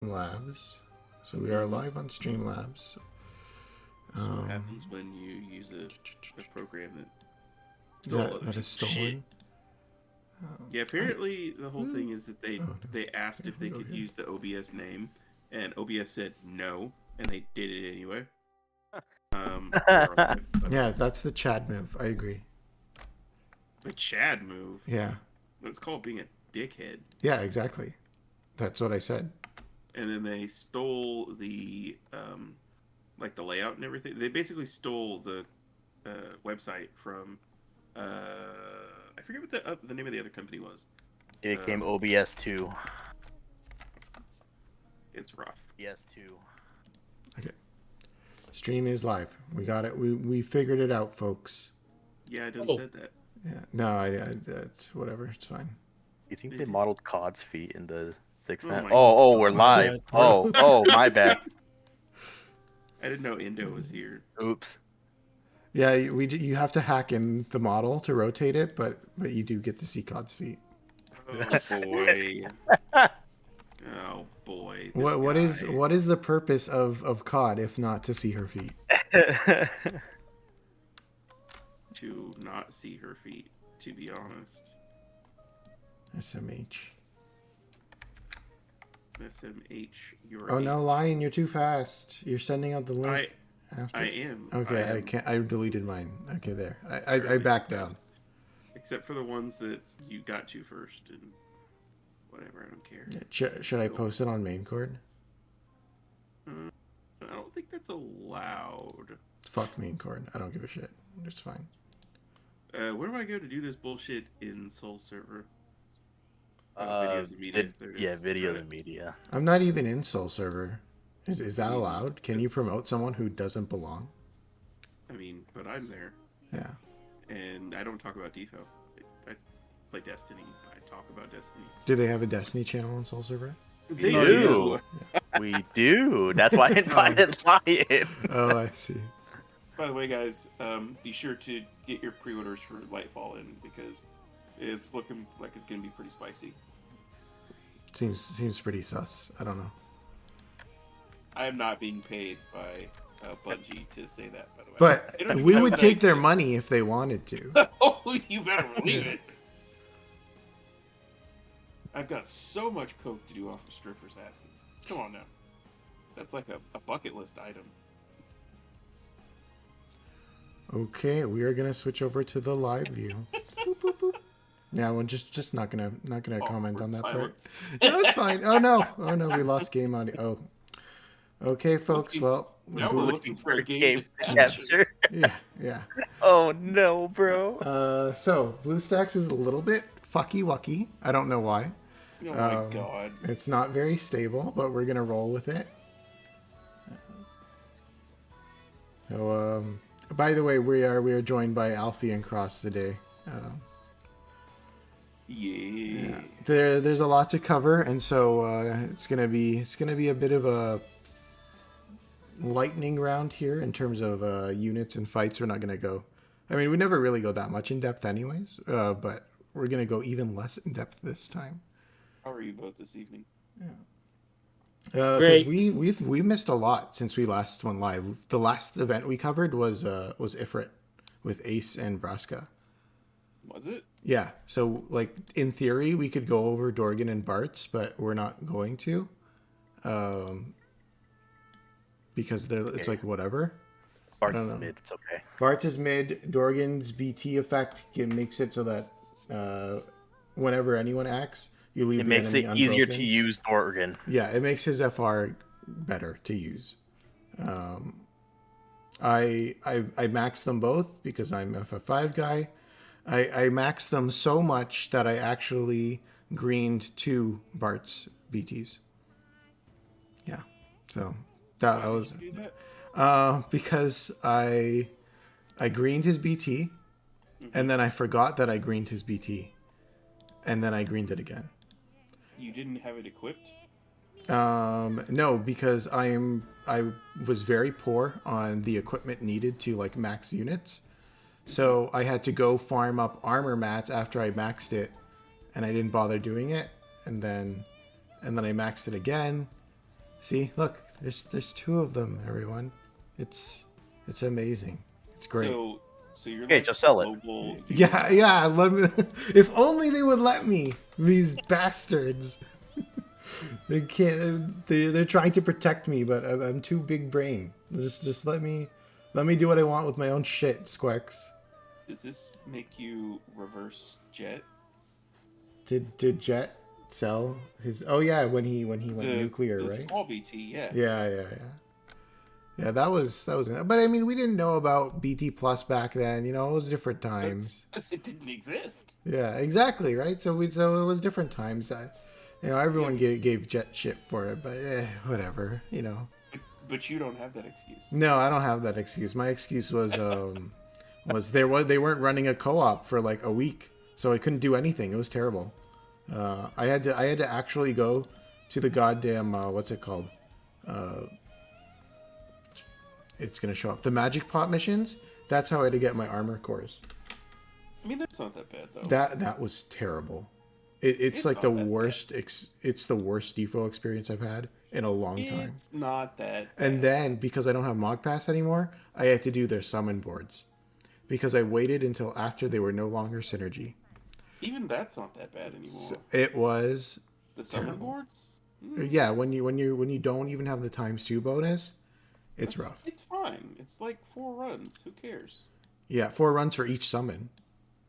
Streamlabs. So we are live on Streamlabs. So what happens when you use a program that is stolen? Yeah, apparently the whole thing is that they asked if they could use the OBS name, and OBS said no, and they did it anyway. Yeah, that's the Chad move. I agree. The Chad move? Yeah. That's called being a dickhead. Yeah, exactly. That's what I said. And then they stole the like the layout and everything. They basically stole the website from I forget what the name of the other company was. It became OBS 2. It's rough. OBS 2. Okay. Stream is live. We got it. We figured it out, folks. Yeah, I didn't said that. Yeah. No, it's whatever. It's fine. You think they modeled Cod's feet in the 6-man? Oh, we're live. Oh, my bad. I didn't know Indo was here. Oops. Yeah, you have to hack in the model to rotate it, but you do get to see Cod's feet. Oh boy. Oh boy. What is the purpose of Cod if not to see her feet? To not see her feet, to be honest. SMH. SMH, you're. Oh no, Lion, you're too fast. You're sending out the link. I am. Okay, I can't. I deleted mine. Okay, there. I backed down. Except for the ones that you got to first, and whatever. I don't care. Yeah, should I post it on main cord? I don't think that's allowed. Fuck main cord. I don't give a shit. It's fine. Where do I go to do this bullshit in Soul Server? Videos and media. Video and media. I'm not even in Soul Server. Is that allowed? Can you promote someone who doesn't belong? I mean, but I'm there. Yeah. And I don't talk about Defo. I play Destiny. I talk about Destiny. Do they have a Destiny channel on Soul Server? They do. We do. That's why I invited Lion. Oh, I see. By the way, guys, be sure to get your pre-orders for Lightfall in, because it's looking like it's going to be pretty spicy. Seems pretty sus. I don't know. I am not being paid by Bungie to say that, by the way. But we would take their money if they wanted to. Oh, you better believe it. I've got so much coke to do off of strippers' asses. Come on now. That's like a bucket list item. Okay, we are gonna switch over to the live view. Boop, boop, boop. Yeah, well, just not gonna comment on that silence. part. No, that's fine. Oh no, we lost game audio. Oh, okay, folks. Well, now we're looking for a game capture. Yeah. Oh no, bro. So BlueStacks is a little bit fucky wucky. I don't know why. Oh my god. It's not very stable, but we're gonna roll with it. So, by the way, we are joined by Alfie and Cross today. Yeah. There's a lot to cover, and so it's gonna be a bit of a lightning round here in terms of units and fights. We're not gonna go. I mean, we never really go that much in depth, anyways. But we're gonna go even less in depth this time. How are you both this evening? Yeah. Because we've missed a lot since we last went live. The last event we covered was Ifrit with Ace and Braska. Was it? Yeah. So like in theory we could go over Dorgan and Bart's, but we're not going to. Because it's like whatever. Bart's is mid, it's okay. Bart's is mid. Dorgan's BT effect makes it so that whenever anyone acts, you leave. It makes it easier to use Dorgan. Yeah, it makes his FR better to use. I maxed them both because I'm FF5 guy. I maxed them so much that I actually greened 2 Bart's BTs. Yeah, so that was because I greened his BT, and then I forgot that I greened his BT, and then I greened it again. You didn't have it equipped? No, because I was very poor on the equipment needed to like max units. So I had to go farm up armor mats after I maxed it, and I didn't bother doing it. And then I maxed it again, See, look, there's two of them, everyone. It's amazing. It's great. So you're Okay, like just sell it. global. Yeah. Let me. If only they would let me. These bastards. They can't. They're trying to protect me, but I'm too big brain. Just let me do what I want with my own shit, Squex. Does this make you reverse jet? Did Jet sell his? Oh yeah, when he went nuclear, the right? small BT, yeah. Yeah, that was. But I mean, we didn't know about BT Plus back then. You know, it was different times. It didn't exist. Yeah, exactly, right. So it was different times. Everyone gave Jet shit for it, but whatever. But you don't have that excuse. No, I don't have that excuse. My excuse was they weren't running a co-op for like a week, so I couldn't do anything. It was terrible. I had to actually go to the goddamn what's it called? It's gonna show up the Magic Pot missions. That's how I had to get my armor cores. I mean, that's not that bad though. That was terrible. It's like the worst. It's the worst defo experience I've had in a long time. It's not that bad. And then because I don't have Mog Pass anymore, I had to do their summon boards because I waited until after they were no longer synergy. Even that's not that bad anymore. So it was the summon terrible. boards? Yeah, when you don't even have the ×2 bonus, it's rough. It's fine. It's like 4 runs. Who cares? Yeah, 4 runs for each summon.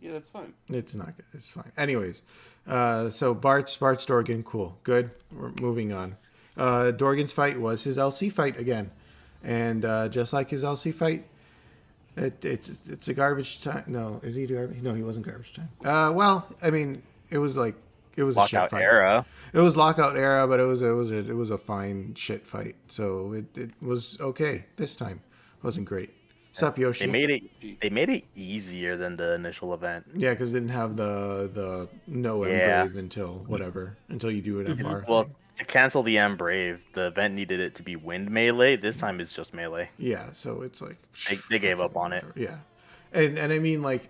Yeah, that's fine. It's not good. It's fine. Anyways, so Bart's Dorgan, cool, good. We're moving on. Dorgan's fight was his LC fight again, and just like his LC fight, it's a garbage time. No, is he garbage? No, he wasn't garbage time. Well, I mean, it was a shit Lockout fight. era. It was lockout era, but it was a fine shit fight. So it was okay this time. It wasn't great. Sup, Yoshi? They made it easier than the initial event. Yeah, because it didn't have the no Brave until you do an FR. Well, thing. to cancel the M Brave, the event needed it to be wind melee. This time it's just melee. Yeah, so it's like They gave up on it. Yeah, and I mean like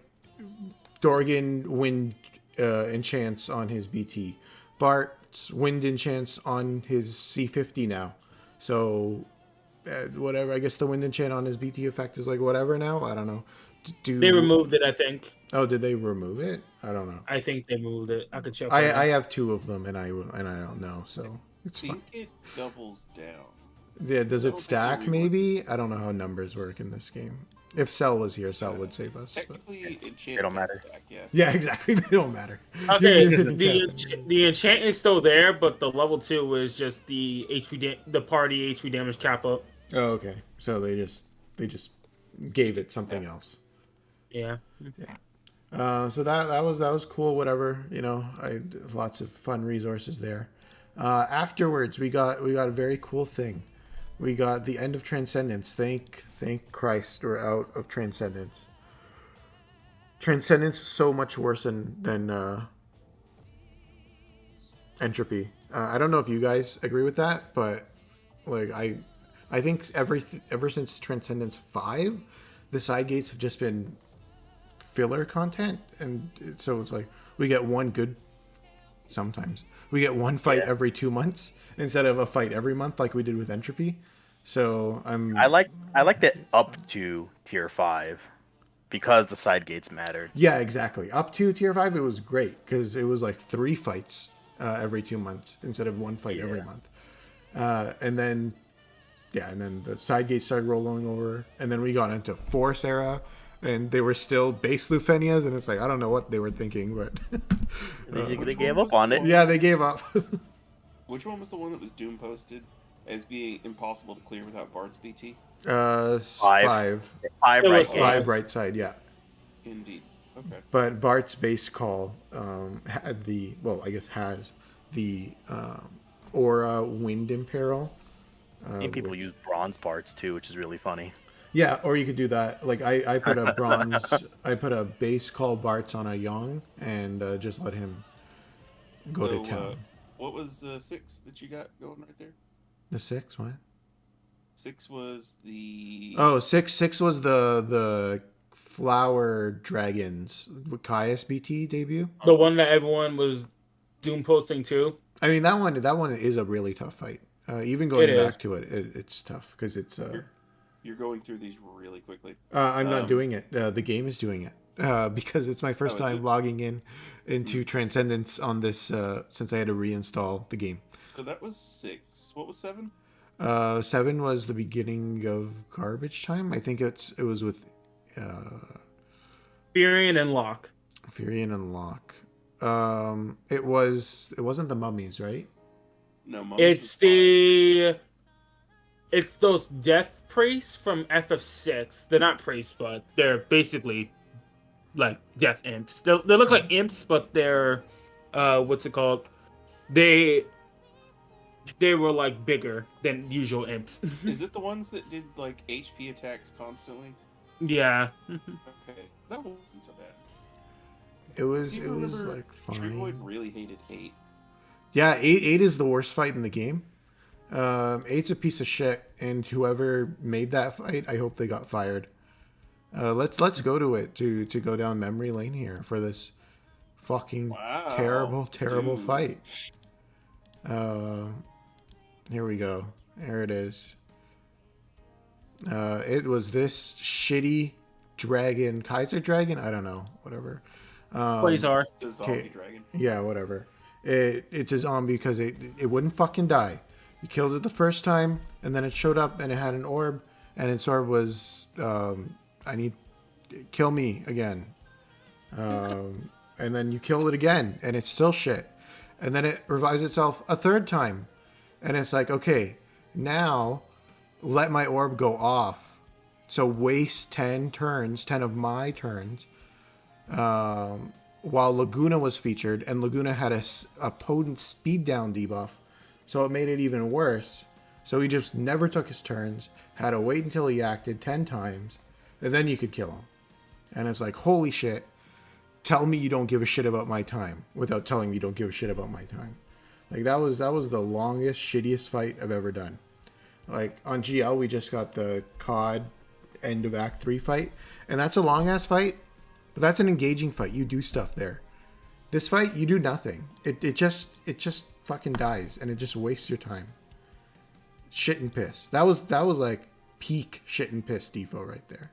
Dorgan wind enchants on his BT, Bart's wind enchants on his C50 now, so whatever. I guess the wind enchant on his BT effect is like whatever now. I don't know. They removed it, I think. Oh, did they remove it? I don't know. I think they moved it. I could check. I have 2 of them, and I don't know, so it's fine. It doubles down. Yeah, does it think stack? they Maybe I don't know how numbers work in this game. If Cell was here, Cell would save us. But... Technically, enchant They don't matter. Stack, yeah. Yeah, exactly. They don't matter. Okay, You're the enchant is still there, but the level 2 is just the the party HP damage cap up. Oh, okay. So they just gave it something else. Yeah. So that was cool. Whatever, I lots of fun resources there. Afterwards, we got a very cool thing. We got the End of Transcendence. Thank Christ, we're out of Transcendence. Transcendence is so much worse than Entropy. I don't know if you guys agree with that, but like I think ever since Transcendence 5, the side gates have just been filler content, and so it's like we get one good. Sometimes we get one fight every 2 months instead of a fight every month like we did with Entropy. So I like it up to tier 5 because the side gates mattered. Yeah, exactly. Up to tier 5, it was great because it was like 3 fights every 2 months instead of 1 fight every month. And then the side gates started rolling over, and then we got into Force era, and they were still base Lufenias, and it's like I don't know what they were thinking, but They gave up on it. yeah, they gave up. Which one was the one that was Doom posted as being impossible to clear without Bart's BT? 5 5 It right was hand. 5 right side, yeah. Indeed. Okay. But Bart's base call has the Aura Wind Imperil. I think people use bronze parts too, which is really funny. Yeah, or you could do that. Like I put a bronze, I put a base call Bart's on a Young and just let him go to town. What was 6 that you got going right there? The 6, what? 6 was the... Oh, 6 was the Flower Dragons with Caius BT debut. The one that everyone was doom posting too. I mean that one is a really tough fight. Even going It back is. to it's tough because it's. You're going through these really quickly. I'm not doing it. The game is doing it because it's my first is time it? logging into Transcendence on this since I had to reinstall the game. So that was 6. What was 7? 7 was the beginning of garbage time. I think it was with Furion and Locke. Furion and Locke. It wasn't the mummies, right? No, It's those death priests from FF6. They're not priests, but they're basically like death imps. They look like imps, but they're what's it called? They were like bigger than usual imps. Is it the ones that did like HP attacks constantly? Yeah. Okay, that wasn't so bad. It was Do you remember like fine. TreeVoid really hated 8. Yeah, 8 is the worst fight in the game. 8's a piece of shit, and whoever made that fight, I hope they got fired. Let's go to it to go down memory lane here for this fucking terrible dude. fight. Here we go. There it is. It was this shitty dragon, Kaiser dragon. I don't know, whatever. Quasar. The zombie dragon. Yeah, whatever. It's a zombie because it wouldn't fucking die. You killed it the first time, and then it showed up and it had an orb, and its orb was kill me again. And then you killed it again, and it's still shit. And then it revives itself a third time, and it's like, okay, now let my orb go off. So waste 10 of my turns. While Laguna was featured, and Laguna had a potent speed down debuff, so it made it even worse. So he just never took his turns, had to wait until he acted 10 times, and then you could kill him. And it's like, holy shit, tell me you don't give a shit about my time without telling me you don't give a shit about my time. Like, that was the longest, shittiest fight I've ever done. Like, on GL, we just got the COD end of Act 3 fight, and that's a long-ass fight. But that's an engaging fight. You do stuff there. This fight, you do nothing. It just fucking dies, and it just wastes your time. Shit and piss. That was like peak shit and piss defo right there.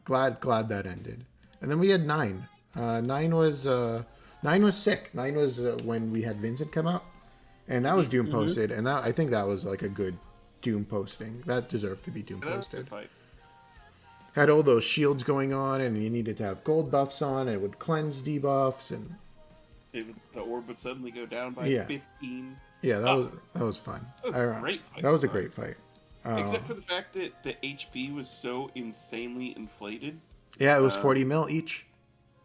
Glad that ended. And then we had 9. 9 was sick. 9 was when we had Vincent come out, and that was Doom posted, and I think that was like a good Doom posting. That deserved to be Doom posted. Had all those shields going on, and you needed to have gold buffs on, and it would cleanse debuffs, and the orb would suddenly go down by 15. Yeah, that was fun. That was a great fight. That was a great fight. Except for the fact that the HP was so insanely inflated. Yeah, it was 40 mil each.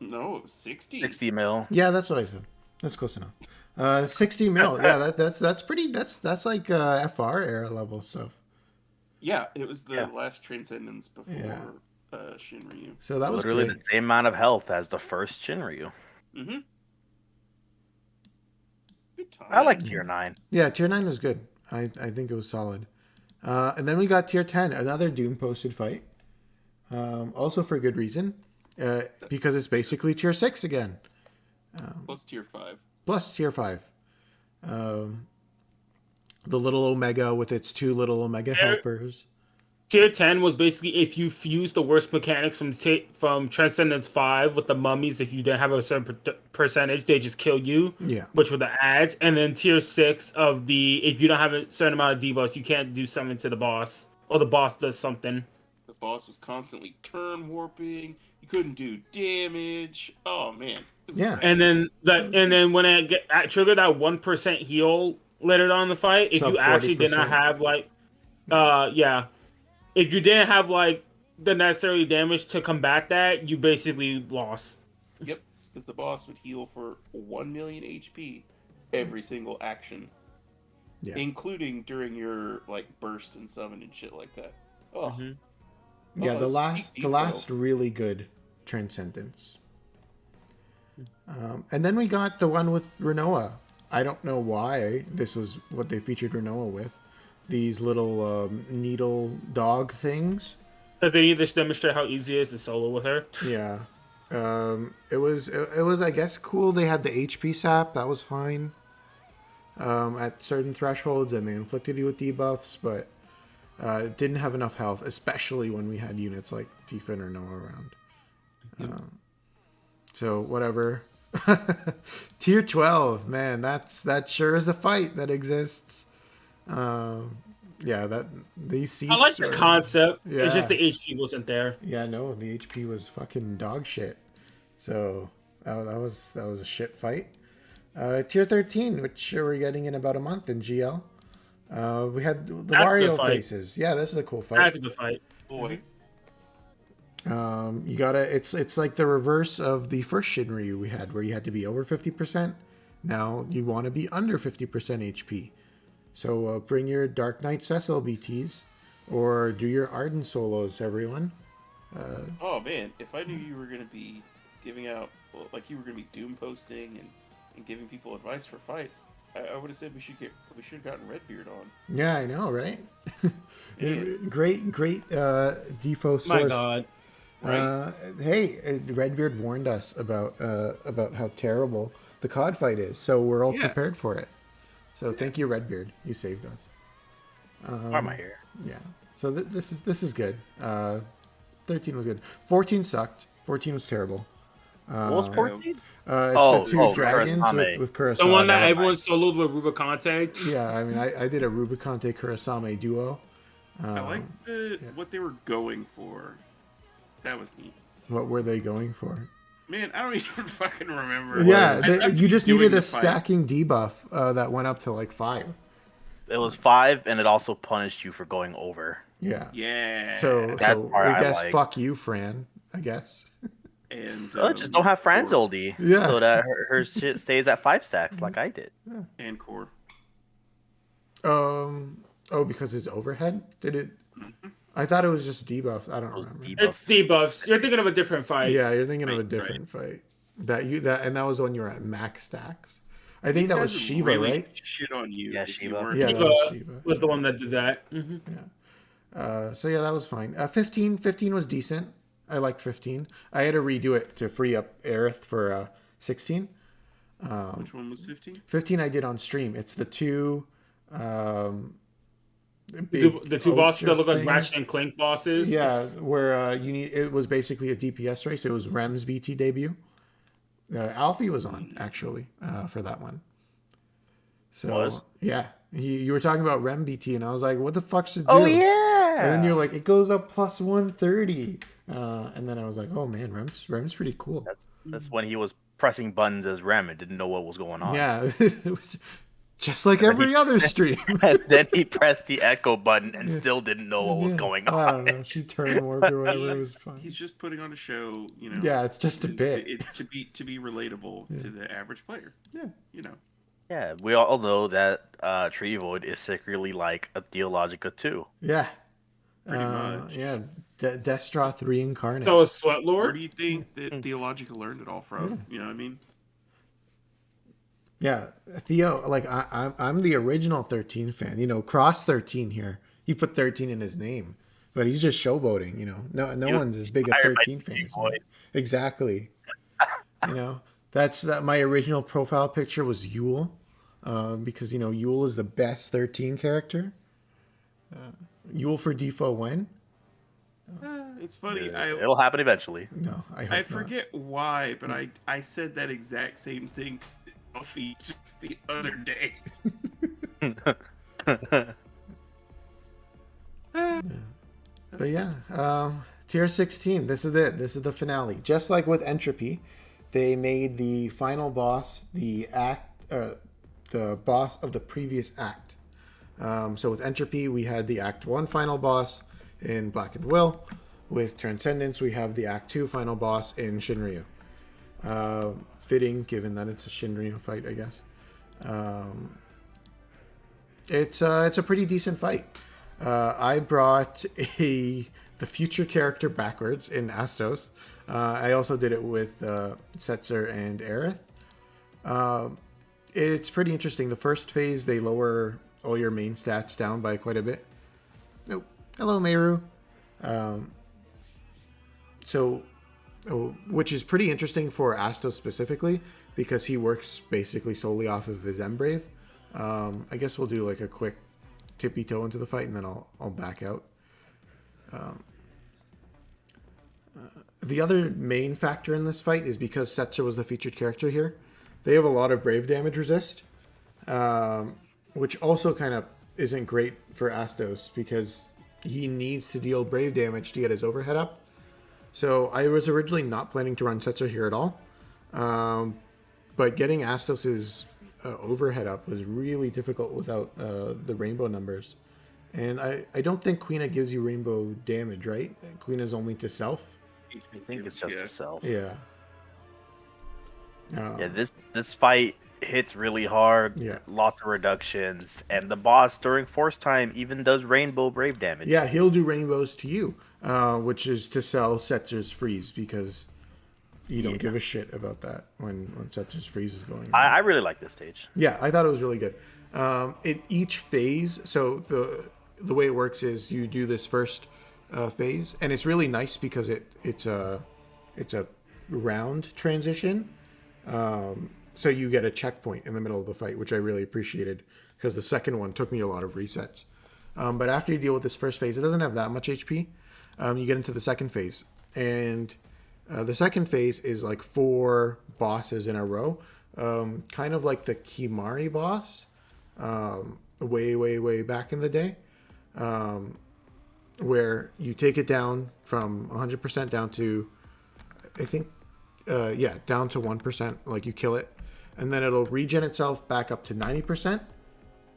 No, it was 60. 60 mil. Yeah, that's what I said. That's close enough. 60 mil. Yeah, that's pretty. That's like FR era level stuff. Yeah, it was the last Transcendence before Shinryu. So that was literally great. the same amount of health as the first Shinryu. Mm-hmm. Good time. I like tier 9. Yeah, tier 9 was good. I think it was solid. And then we got tier 10, another Doom posted fight. Also for good reason. Because it's basically tier 6 again. Plus tier 5. Plus tier 5. The little Omega with its 2 little Omega helpers. Tier 10 was basically if you fuse the worst mechanics from Transcendence 5 with the mummies. If you didn't have a certain percentage, they just kill you. Yeah. Which were the ads. And then tier 6 of if you don't have a certain amount of debuffs, you can't do something to the boss. Or the boss does something. The boss was constantly turn warping. You couldn't do damage. Oh man. Yeah. And then when I triggered that 1% heal later on in the fight, if you actually did not have if you didn't have like the necessary damage to combat that, you basically lost. Yep, because the boss would heal for 1 million HP every single action, including during your like burst and summon and shit like that. Oh, yeah. The last really good Transcendence. And then we got the one with Renoa. I don't know why this was what they featured Renoa with. These little needle dog things. Because they need to demonstrate how easy it is to solo with her. Yeah. It was I guess cool. They had the HP sap. That was fine. at certain thresholds, and they inflicted you with debuffs, but didn't have enough health, especially when we had units like Tifa or Noah around. So whatever. Tier 12, man, that sure is a fight that exists. Yeah, that these seats. I like the concept. Yeah. It's just the HP wasn't there. Yeah, no, the HP was fucking dog shit. So that was a shit fight. Tier 13, which we're getting in about a month in GL. We had the That's a good Wario fight. faces. Yeah, this is a cool fight. That's a good fight. Boy. You gotta. It's like the reverse of the first Shinryu we had, where you had to be over 50%. Now you want to be under 50% HP. So bring your Dark Knight Cecil BTs, or do your Arden solos, everyone. Oh man, if I knew you were gonna be giving out, well, like you were gonna be doom posting and giving people advice for fights, I would have said we should have gotten Redbeard on. Yeah, I know, right? Yeah. Great defo source. My God. Right. Hey, Redbeard warned us about how terrible the COD fight is, so we're all Yeah. prepared for it. So thank you, Redbeard. You saved us. Why am I here? Yeah. So this is good. 13 was good. 14 sucked. 14 was terrible. What was 14? It's Oh, the two dragons Kurasame. with Kurasame. The one that never everyone soloed with Rubicante. Yeah, I mean, I did a Rubicante Kurasame duo. I like what they were going for. That was neat. What were they going for? Man, I don't even fucking remember. Yeah, I you just doing needed the a fight. stacking debuff that went up to like 5. It was 5, and it also punished you for going over. Yeah. Yeah. So That part I I guess like. fuck you, Fran. I guess. and Just don't have Fran's Core. oldie, Yeah. so that her shit stays at 5 stacks like I did. And core. Oh, because it's overhead? Did it? I thought it was just debuffs. I don't Those remember. debuffs. It's debuffs. You're thinking of a different fight. Yeah, you're thinking of a Right, different fight. And that was when you were at max stacks. I think These that was guys Shiva, really right? Shit on you. Yeah, if you Shiva. weren't- Yeah, that Shiva was Shiva. was the one that did that. So yeah, that was fine. 15 was decent. I liked 15. I had to redo it to free up Aerith for 16. Which one was 15? 15 I did on stream. It's the two The two bosses that look like things. Ratchet and Clank bosses. Yeah, where it was basically a DPS race. It was Rem's BT debut. Alfie was on actually for that one. So Was? yeah, you were talking about Rem BT, and I was like, "What the fuck's it do?" Oh yeah. And then you're like, "It goes up plus 130," and then I was like, "Oh man, Rem's pretty cool." That's when he was pressing buttons as Rem and didn't know what was going on. Yeah, just like every other stream. And then he pressed the echo button and still didn't know what was Yeah. going I on. don't know. She turned warped or whatever. It was fun. He's just putting on a show, you know. Yeah, it's just a bit. To be relatable to the average player. Yeah. You know. Yeah, we all know that TreeVoid is secretly like a Theologica 2. Yeah. Pretty much. Yeah. Destroth reincarnate. So is Sweat Where Lord. do you think that Theologica learned it all from? You know what I mean? Yeah, Theo, like I'm the original 13 fan. You know, Cross 13 here. He put 13 in his name, but he's just showboating. You know, no one's as big a inspired by 13 fan as me. TreeVoid. Exactly. You know, that's that. My original profile picture was Yule, because you know Yule is the best 13 character. Yule for DFFOO when? It's funny. It'll happen eventually. No, I hope I not. forget why, but I said that exact same thing to Alfie just the other day. But yeah, tier 16. This is it. This is the finale. Just like with Entropy, they made the final boss the boss of the previous act. So with Entropy, we had the Act 1 final boss in Blackened Will. With Transcendence, we have the Act 2 final boss in Shinryu. Fitting, given that it's a Shinryu fight, I guess. It's a pretty decent fight. I brought the future character backwards in Astos. I also did it with Setzer and Aerith. It's pretty interesting. The first phase, they lower all your main stats down by quite a bit. Nope. Hello, Meru. Which is pretty interesting for Astos specifically, because he works basically solely off of his Embrave. I guess we'll do like a quick tippy toe into the fight, and then I'll back out. The other main factor in this fight is because Setzer was the featured character here. They have a lot of brave damage resist, which also kind of isn't great for Astos because he needs to deal brave damage to get his overhead up. So I was originally not planning to run Setzer here at all, but getting Astos's overhead up was really difficult without the rainbow numbers. And I don't think Quina gives you rainbow damage, right? Quina's only to self. I think it's just a self. Yeah. Yeah, this fight hits really hard. Yeah. Lots of reductions, and the boss during force time even does rainbow brave damage. Yeah, he'll do rainbows to you, which is to sell Setzer's freeze because you don't give a shit about that when Setzer's freeze is going on. I really like this stage. Yeah, I thought it was really good. Each phase, so the way it works is you do this first phase, and it's really nice because it's a round transition. So you get a checkpoint in the middle of the fight, which I really appreciated because the second one took me a lot of resets. But after you deal with this first phase, it doesn't have that much HP. You get into the second phase, and the second phase is like 4 bosses in a row, kind of like the Kimari boss, way back in the day, where you take it down from 100% down to, I think, down to 1%, like you kill it, and then it'll regen itself back up to 90%,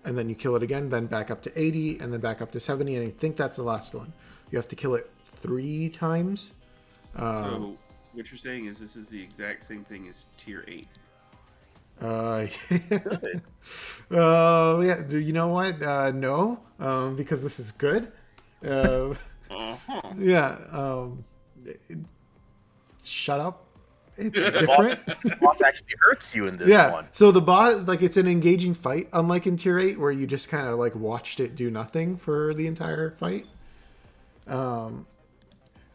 and then you kill it again, then back up to 80, and then back up to 70, and I think that's the last one. You have to kill it 3 times. So what you're saying is this is the exact same thing as tier 8. Yeah. You know what? No, because this is good. Yeah. Shut up. It's different. The boss actually hurts you in this one. So the boss, like, it's an engaging fight, unlike in tier 8 where you just kind of like watched it do nothing for the entire fight.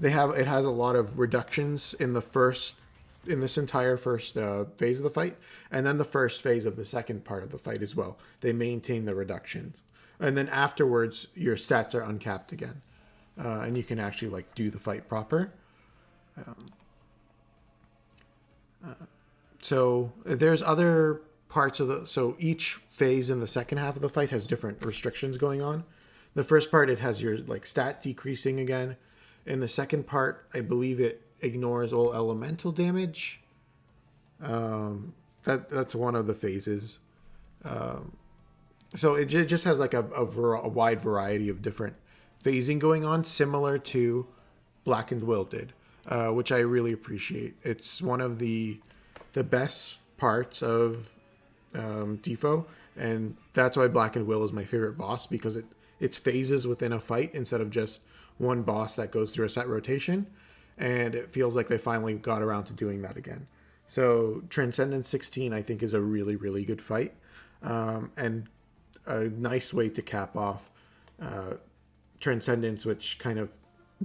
It has a lot of reductions in this entire first phase of the fight, and then the first phase of the second part of the fight as well. They maintain the reductions, and then afterwards your stats are uncapped again, and you can actually like do the fight proper. So there's other parts of so each phase in the second half of the fight has different restrictions going on. The first part, it has your like stat decreasing again. In the second part, I believe it ignores all elemental damage. That's one of the phases. So it just has like a wide variety of different phasing going on, similar to Blackened Will did, which I really appreciate. It's one of the best parts of DFFOO, and that's why Blackened Will is my favorite boss, because it's phases within a fight instead of just one boss that goes through a set rotation, and it feels like they finally got around to doing that again. So Transcendence 16, I think, is a really, really good fight, and a nice way to cap off Transcendence, which kind of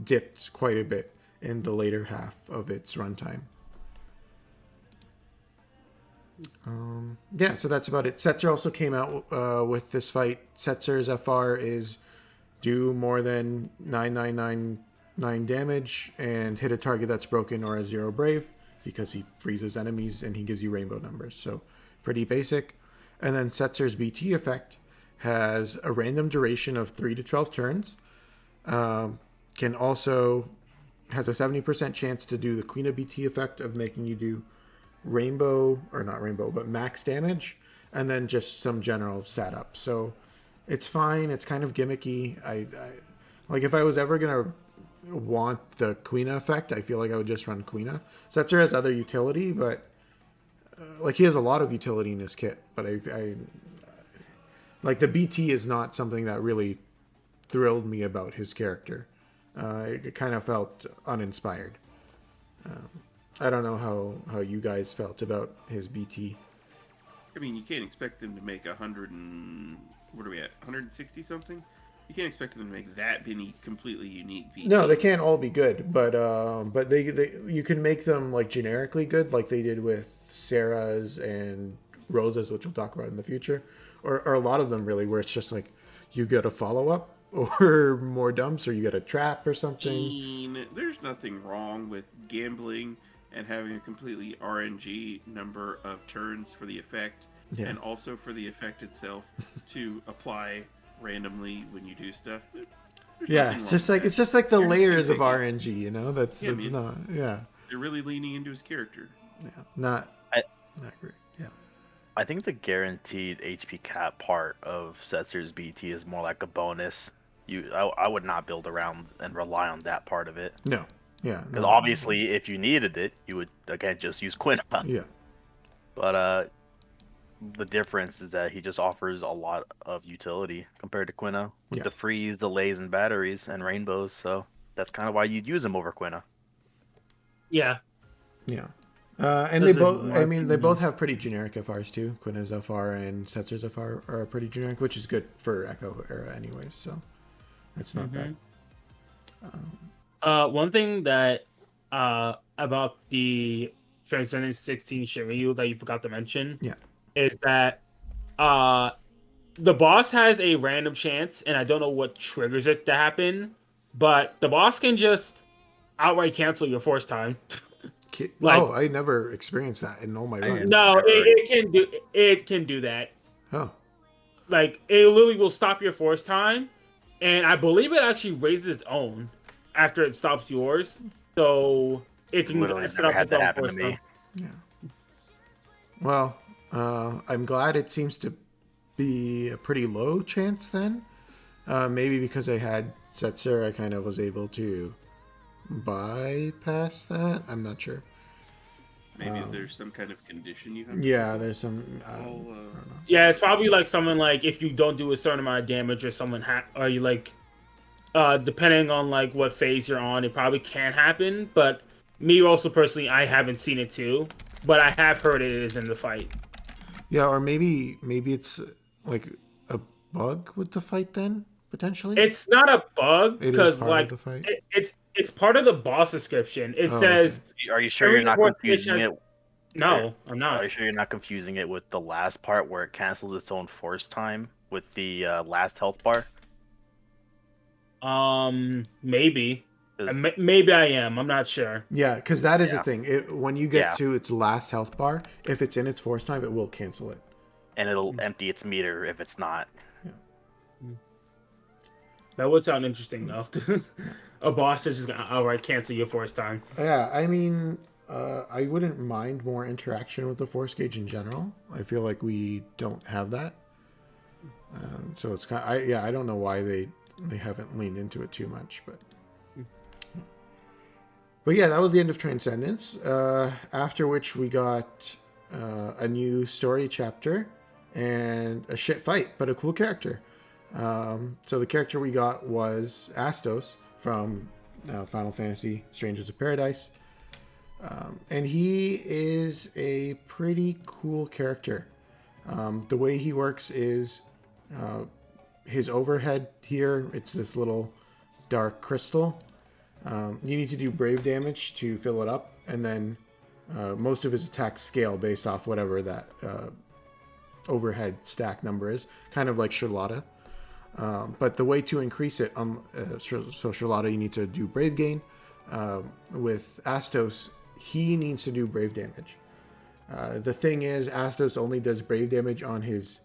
dipped quite a bit in the later half of its runtime. Yeah, so that's about it. Setzer also came out with this fight. Setzer's FR is do more than 9999 damage and hit a target that's broken or a 0 brave, because he freezes enemies and he gives you rainbow numbers. So pretty basic. And then Setzer's BT effect has a random duration of 3 to 12 turns. Can also has a 70% chance to do the Queen of BT effect of making you do rainbow, or not rainbow, but max damage, and then just some general stat up. So it's fine. It's kind of gimmicky. I like, if I was ever gonna want the Queen effect, I feel like I would just run Queen. Setzer has other utility, but like, he has a lot of utility in his kit, but I like, the BT is not something that really thrilled me about his character. It kind of felt uninspired. I don't know how you guys felt about his BT. I mean, you can't expect them to make 100 and... What are we at? 160 something? You can't expect them to make that many completely unique BTs. No, they can't all be good, but they you can make them like generically good, like they did with Sarah's and Rosa's, which we'll talk about in the future, or a lot of them really, where it's just like you get a follow up or more dumps, or you get a trap or something. There's nothing wrong with gambling and having a completely RNG number of turns for the effect, Yeah. and also for the effect itself to apply randomly when you do stuff. There's Yeah, nothing it's wrong just with like that. it's just like the You're just being layers of picky. RNG, you know. That's Yeah, that's man. not yeah, They're really leaning into his character. not I- not great. Yeah. I think the guaranteed HP cap part of Setzer's BT is more like a bonus. I would not build around and rely on that part of it. No. Yeah. Because no. obviously, if you needed it, you would again just use Quinn. Yeah. But the difference is that he just offers a lot of utility compared to Quina with Yeah. the freeze, delays, and batteries and rainbows. So that's kind of why you'd use him over Quina. Yeah. Yeah. And Those they are both, my I mean, they opinion. both have pretty generic FRs too. Quina's FR and Setzer's FR are pretty generic, which is good for Echo era anyways, so it's not bad. One thing that about the Transcendence 16 Shiryu that you forgot to mention, Yeah. is that the boss has a random chance, and I don't know what triggers it to happen, but the boss can just outright cancel your force time. Like- Oh, I never experienced that in all my I runs. didn't. No, Never. it can do that. Oh, Like it literally will stop your force time, and I believe it actually raises its own after it stops yours, so it can Literally set never up had its that own happen to force me. time. yeah. Well, I'm glad it seems to be a pretty low chance then. Maybe because I had Setzer, I kind of was able to bypass that. I'm not sure. Maybe there's some kind of condition you have. Yeah, there's some. I'll, Yeah, it's probably like someone like if you don't do a certain amount of damage or someone or you like depending on like what phase you're on, it probably can happen. But me also personally, I haven't seen it too, but I have heard it is in the fight. Yeah, or maybe it's like a bug with the fight then potentially. It's not a bug It is because part of like the fight? it's part of the boss description. It Oh, says Are you sure every you're not force confusing has- it? no, I'm not. Are you sure you're not confusing it with the last part where it cancels its own force time with the last health bar? Maybe. 'Cause- Maybe I am. I'm not sure. Yeah, because that is Yeah. the thing. When you get Yeah. to its last health bar, if it's in its force time, it will cancel it. and it'll empty its meter if it's not. That would sound interesting though. A boss is just gonna outright cancel your force time. Yeah, I mean, I wouldn't mind more interaction with the force gauge in general. I feel like we don't have that, so it's kind. I don't know why they haven't leaned into it too much, but yeah, that was the end of Transcendence. After which we got a new story chapter and a shit fight, but a cool character. So the character we got was Astos from Final Fantasy Strangers of Paradise. And he is a pretty cool character. The way he works is his overhead here, it's this little dark crystal. You need to do brave damage to fill it up, and then most of his attacks scale based off whatever that overhead stack number is, kind of like Charlotta. But the way to increase it, so Charlotta, you need to do brave gain. With Astos, he needs to do brave damage. The thing is, Astos only does brave damage on his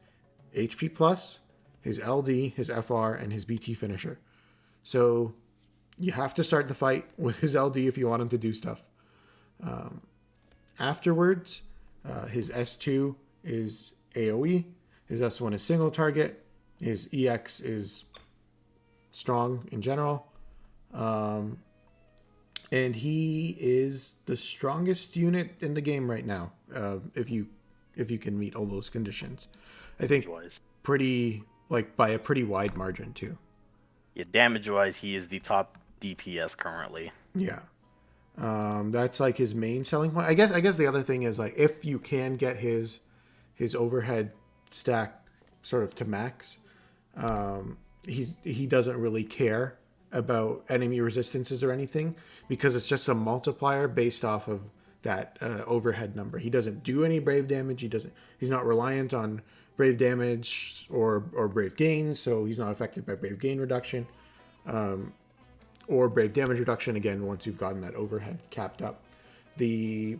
HP plus, his LD, his FR, and his BT finisher. So you have to start the fight with his LD if you want him to do stuff. Afterwards, his S2 is AoE, his S1 is single target, his EX is strong in general, and he is the strongest unit in the game right now. If you can meet all those conditions, I think Wise. pretty like by a pretty wide margin too. Yeah, damage-wise, he is the top DPS currently. Yeah. That's like his main selling point. I guess the other thing is like if you can get his overhead stack sort of to max, he doesn't really care about enemy resistances or anything because it's just a multiplier based off of that overhead number. He doesn't do any brave damage. He's not reliant on brave damage or brave gain, so he's not affected by brave gain reduction, or brave damage reduction again once you've gotten that overhead capped up. The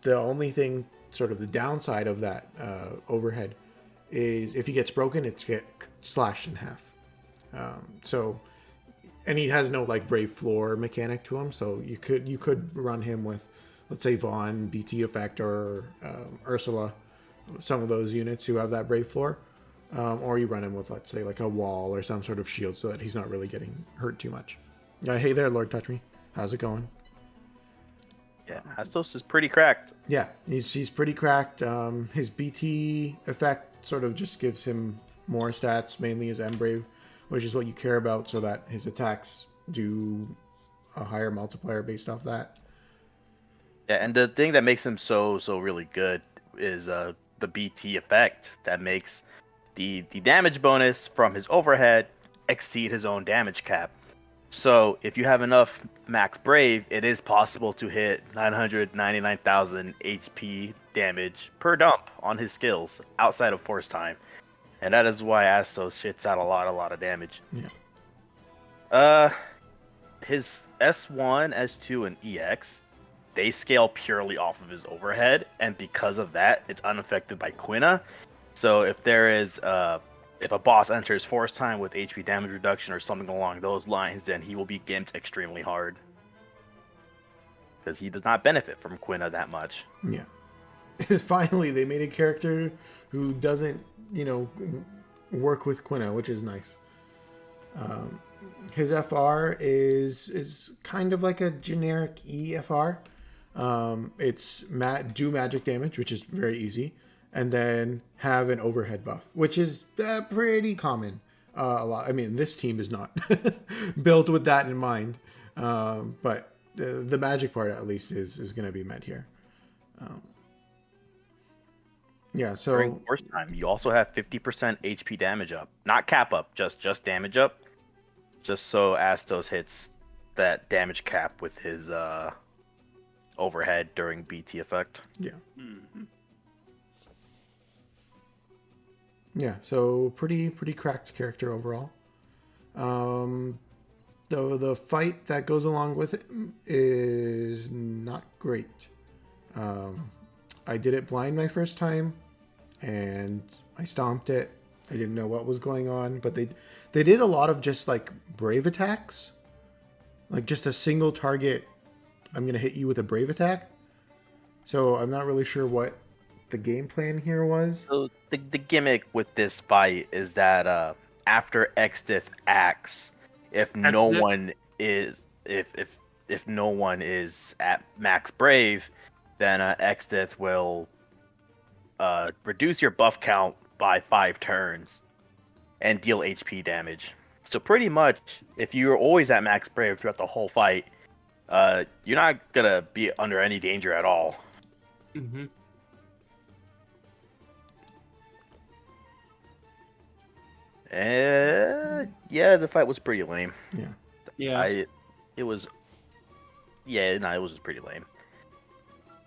only thing, sort of the downside of that overhead, is if he gets broken, it's get slashed in half. And he has no like brave floor mechanic to him, so you could run him with, let's say, Vaughn, BT effect, or Ursula, some of those units who have that brave floor, or you run him with, let's say, like a wall or some sort of shield so that he's not really getting hurt too much. Hey there, Lord Touch Me. How's it going? Yeah, Astos is pretty cracked. Yeah, he's pretty cracked. His BT effect sort of just gives him more stats, mainly his M-Brave, which is what you care about, so that his attacks do a higher multiplier based off that. Yeah, and the thing that makes him so really good is the BT effect that makes the damage bonus from his overhead exceed his own damage cap. So if you have enough max brave, it is possible to hit 999,000 HP damage per dump on his skills outside of force time. And that is why Astos shits out a lot of damage. Yeah. His S1, S2, and EX, they scale purely off of his overhead, and because of that, it's unaffected by Quina. So if there is if a boss enters force time with HP damage reduction or something along those lines, then he will be gimped extremely hard. Because he does not benefit from Quina that much. Yeah. Finally, they made a character who doesn't, work with Quina, which is nice. His FR is kind of like a generic EFR. It's do magic damage, which is very easy, and then have an overhead buff, which is pretty common. A lot. I mean, this team is not built with that in mind, but the magic part at least is going to be met here. Yeah, so During force time, you also have 50% HP damage up. Not cap up, just damage up. Just so Astos hits that damage cap with his overhead during BT effect. yeah. Mm-hmm. Yeah, so pretty cracked character overall. The fight that goes along with it is not great. I did it blind my first time, and I stomped it. I didn't know what was going on, but they did a lot of just like brave attacks, like just a single target. I'm gonna hit you with a brave attack. So I'm not really sure what the game plan here was. So the gimmick with this fight is that after Exdith acts, if no one is if no one is at max brave, then Exdith will reduce your buff count by 5 turns and deal HP damage. So pretty much, if you're always at max brave throughout the whole fight, you're not gonna be under any danger at all. Mm-hmm. Yeah, the fight was pretty lame. Yeah. It was pretty lame.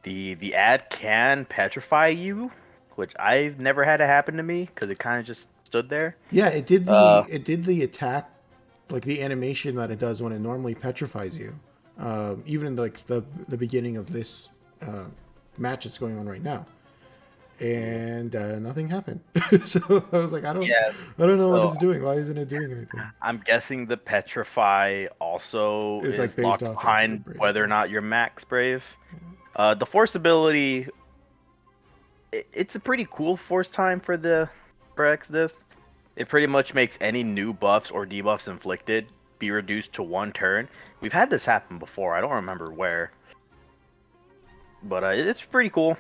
The ad can petrify you, which I've never had it happen to me because it kind of just stood there. Yeah, it did the attack, like the animation that it does when it normally petrifies you. Even in like the beginning of this match that's going on right now, and nothing happened. So I was like, I don't know what it's doing. Why isn't it doing anything? I'm guessing the petrify also It's is like based locked off of behind brave. whether or not you're max brave. The force ability, it's a pretty cool force time for Exodus. It pretty much makes any new buffs or debuffs inflicted be reduced to 1 turn. We've had this happen before. I don't remember where, but it's pretty cool.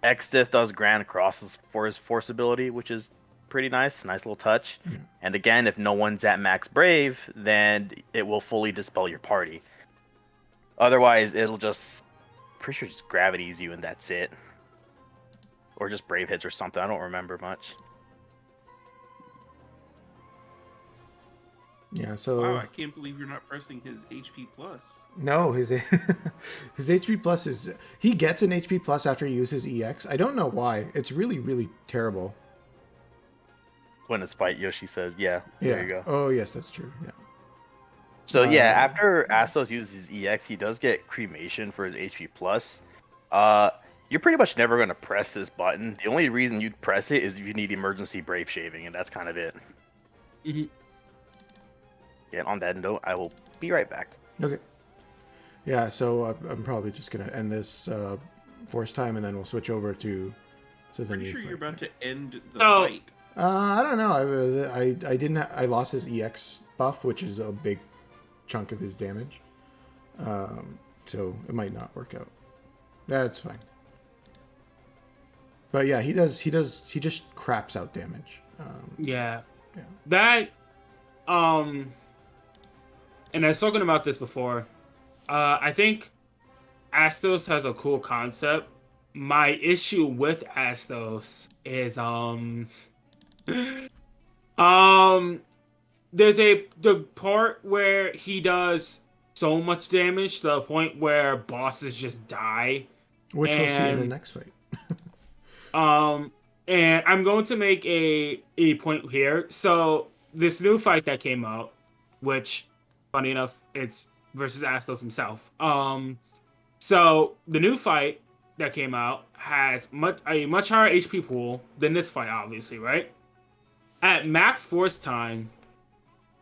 Exdith does Grand Crosses for his force ability, which is pretty nice little touch. Yeah. And again, if no one's at max brave, then it will fully dispel your party. Otherwise, it'll just pretty sure just gravities you and that's it, or just brave hits or something. I don't remember much. Yeah, so Wow, I can't believe you're not pressing his HP plus. no, his his HP plus is he gets an HP plus after he uses EX. I don't know why. It's really really terrible. When it's fight, Yoshi says, "Yeah, there you go." Oh yes, that's true. Yeah. So yeah, after Astos uses his EX, he does get cremation for his HP plus. You're pretty much never gonna press this button. The only reason you'd press it is if you need emergency brave shaving, and that's kind of it. Mm-hmm. Yeah, on that note, I will be right back. Okay. Yeah, so I'm probably just gonna end this force time, and then we'll switch over to the Pretty new sure fight. you're about to end the Oh. fight. I don't know. I didn't. I lost his EX buff, which is a big chunk of his damage. So it might not work out. That's fine. But yeah, he just craps out damage. Yeah. Yeah. That, and I was talking about this before. I think Astos has a cool concept. My issue with Astos is, there's the part where he does so much damage to the point where bosses just die. Which we'll see in the next fight. And I'm going to make a point here. So this new fight that came out, which, funny enough, it's versus Astos himself. So the new fight that came out has a much higher HP pool than this fight, obviously, right? At max force time,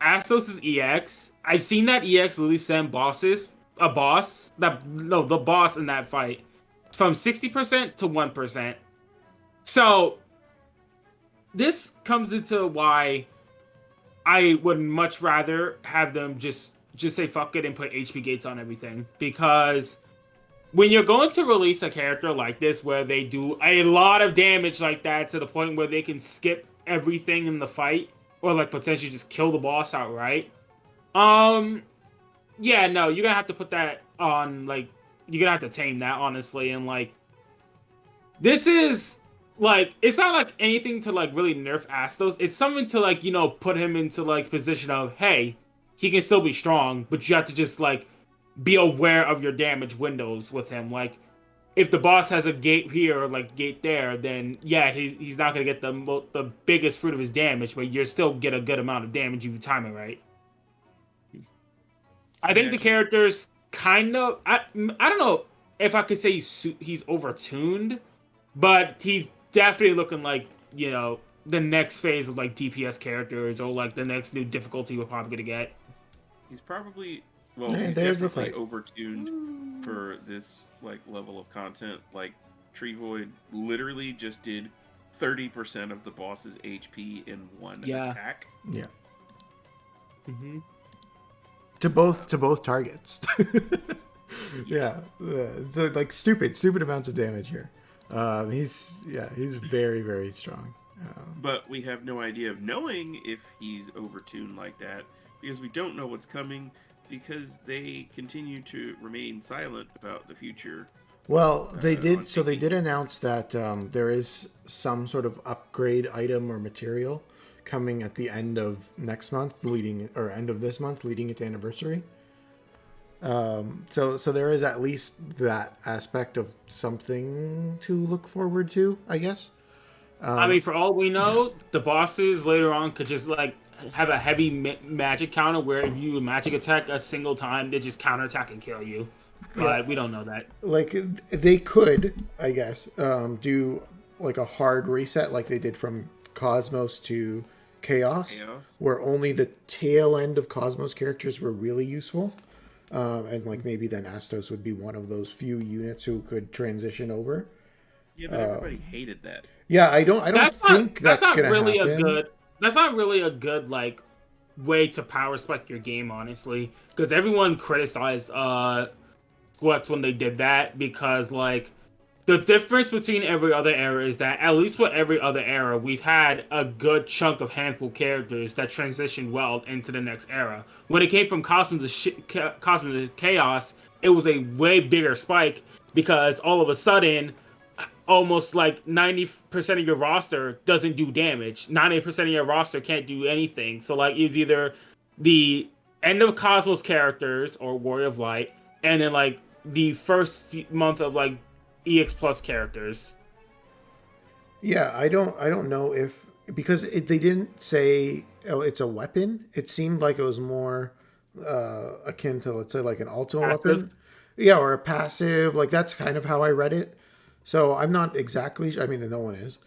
Astos' EX, I've seen that EX literally send the boss in that fight from 60% to 1%. So this comes into why I would much rather have them just say fuck it and put HP gates on everything. Because when you're going to release a character like this where they do a lot of damage like that to the point where they can skip everything in the fight or like potentially just kill the boss outright, yeah, no, you're gonna have to put that on, like, you're gonna have to tame that, honestly. And like, this is like, it's not like anything to like really nerf Astos. It's something to like, put him into like position of, hey, he can still be strong, but you have to just like be aware of your damage windows with him. Like, if the boss has a gate here or like gate there, then yeah, he's not gonna get the biggest fruit of his damage, but you'll still get a good amount of damage if you time it right. I think the character's kind of, I don't know if I could say he's overtuned, but he's definitely looking like, the next phase of like DPS characters, or like the next new difficulty we're probably gonna get. He's probably, well, Yeah, he's there's the definitely fight. overtuned for this like level of content. Like, TreeVoid literally just did 30% of the boss's HP in one attack. Yeah. Mm-hmm. To both targets. Yeah. So like stupid amounts of damage here. He's very very strong. But we have no idea of knowing if he's overtuned like that, because we don't know what's coming, because they continue to remain silent about the future. Well, they did. on So they TP. did announce that there is some sort of upgrade item or material coming at the end of next month, end of this month, leading into anniversary. So there is at least that aspect of something to look forward to, I guess. I mean, for all we know, the bosses later on could just like have a heavy magic counter where if you magic attack a single time, they just counterattack and kill you. But we don't know that. Like they could, I guess, do like a hard reset, like they did from Cosmos to Chaos, where only the tail end of Cosmos characters were really useful. And like maybe then Astos would be one of those few units who could transition over. Yeah, but everybody hated that. Yeah, I don't think that's not gonna really happen. That's not really a good like way to power spec your game, honestly, because everyone criticized Squex when they did that, because like the difference between every other era is that at least with every other era, we've had a good chunk of handful characters that transitioned well into the next era. When it came from Cosmos to Chaos, it was a way bigger spike, because all of a sudden, almost like 90% of your roster doesn't do damage. 90% of your roster can't do anything. So like it's either the End of Cosmos characters or Warrior of Light, and then like the first month of like EX Plus characters. Yeah, I don't know if because they didn't say it's a weapon. It seemed like it was more akin to, let's say, like an ultimate Passive. weapon. Yeah, or a passive. Like that's kind of how I read it. So I'm not exactly. I mean, no one is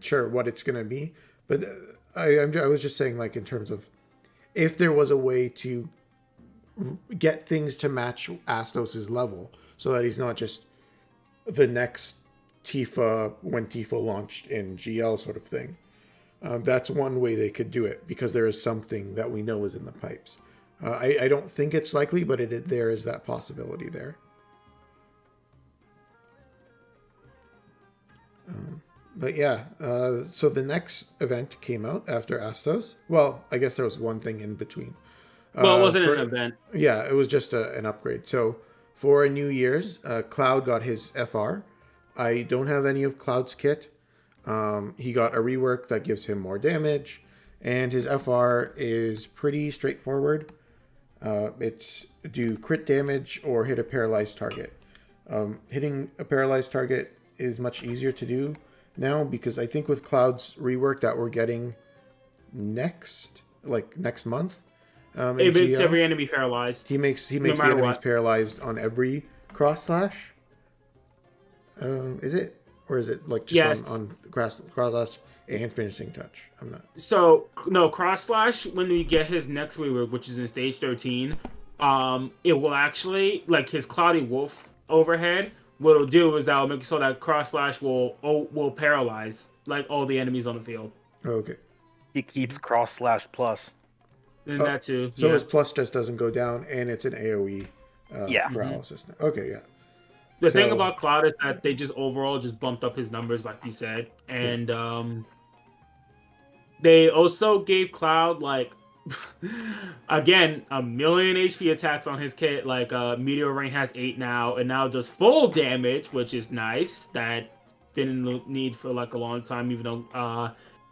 sure what it's gonna be, but I was just saying, like, in terms of if there was a way to get things to match Astos's level, so that he's not just the next Tifa when Tifa launched in GL sort of thing. That's one way they could do it, because there is something that we know is in the pipes. I don't think it's likely, but there is that possibility there. But yeah, so the next event came out after Astos. Well, I guess there was one thing in between. Well, it wasn't an event. Yeah, it was just an upgrade. So for New Year's, Cloud got his FR. I don't have any of Cloud's kit. He got a rework that gives him more damage, and his FR is pretty straightforward. It's do crit damage or hit a paralyzed target. Hitting a paralyzed target is much easier to do now, because I think with Cloud's rework that we're getting next month, It makes GL, every enemy paralyzed. he makes the matter enemies what. paralyzed on every cross slash. Is it, or is it like just Yes. on cross slash and finishing touch? I'm not. So no, cross slash, when we get his next rework, which is in stage 13, it will actually, like his Cloudy Wolf overhead, what it'll do is that will make it so that cross slash will paralyze like all the enemies on the field. Oh, okay. He keeps cross/plus. And that too. So yeah. his plus just doesn't go down, and it's an AOE Yeah. paralysis. Okay, yeah. The thing So- about Cloud is that they just overall just bumped up his numbers, like you said, and they also gave Cloud like again 1,000,000 HP attacks on his kit. Like Meteor Rain has 8 now, and now does full damage, which is nice. That's been in the need for like a long time, even though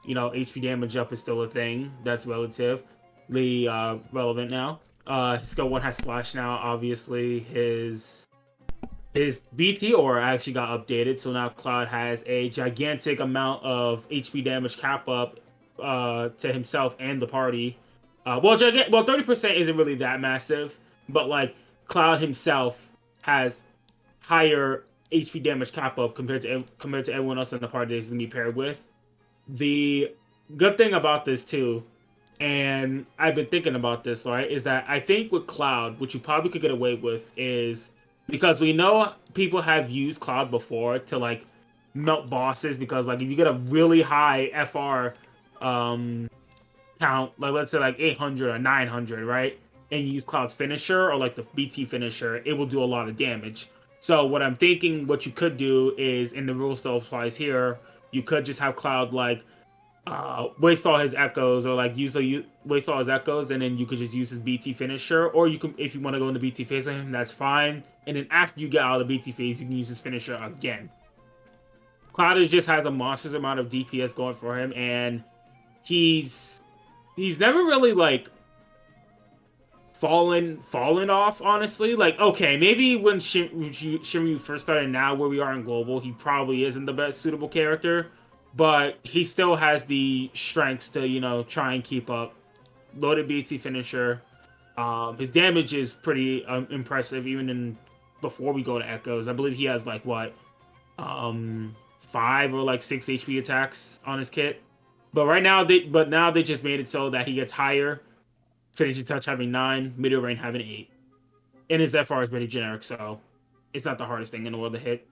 HP damage up is still a thing. That's relatively relevant now. His skill 1 has splash now. Obviously, his BT aura actually got updated, so now Cloud has a gigantic amount of HP damage cap up to himself and the party. 30% isn't really that massive, but like Cloud himself has higher HP damage cap up compared to everyone else in the party that he's gonna be paired with. The good thing about this too, and I've been thinking about this, right, is that I think with Cloud, what you probably could get away with is, because we know people have used Cloud before to like melt bosses, because like if you get a really high FR count, like let's say like 800 or 900, right, and you use Cloud's finisher or like the BT finisher, it will do a lot of damage. So what I'm thinking, what you could do is, in the rule still applies here, you could just have Cloud like waste all his echoes, or like waste all his echoes, and then you could just use his BT finisher, or you can, if you want to go into BT phase with him, that's fine. And then after you get out of the BT phase, you can use his finisher again. Cloud just has a monstrous amount of DPS going for him, and he's never really like fallen off, honestly. Like, okay, maybe when Shiryu first started, now where we are in global, he probably isn't the best suitable character, but he still has the strengths to try and keep up. Loaded BT finisher, his damage is pretty impressive even before we go to echoes. I believe he has like 5 or like 6 HP attacks on his kit. But now they just made it so that he gets higher. Finishing touch having 9, Meteor Rain having 8. And his FR is pretty generic, so it's not the hardest thing in the world to hit.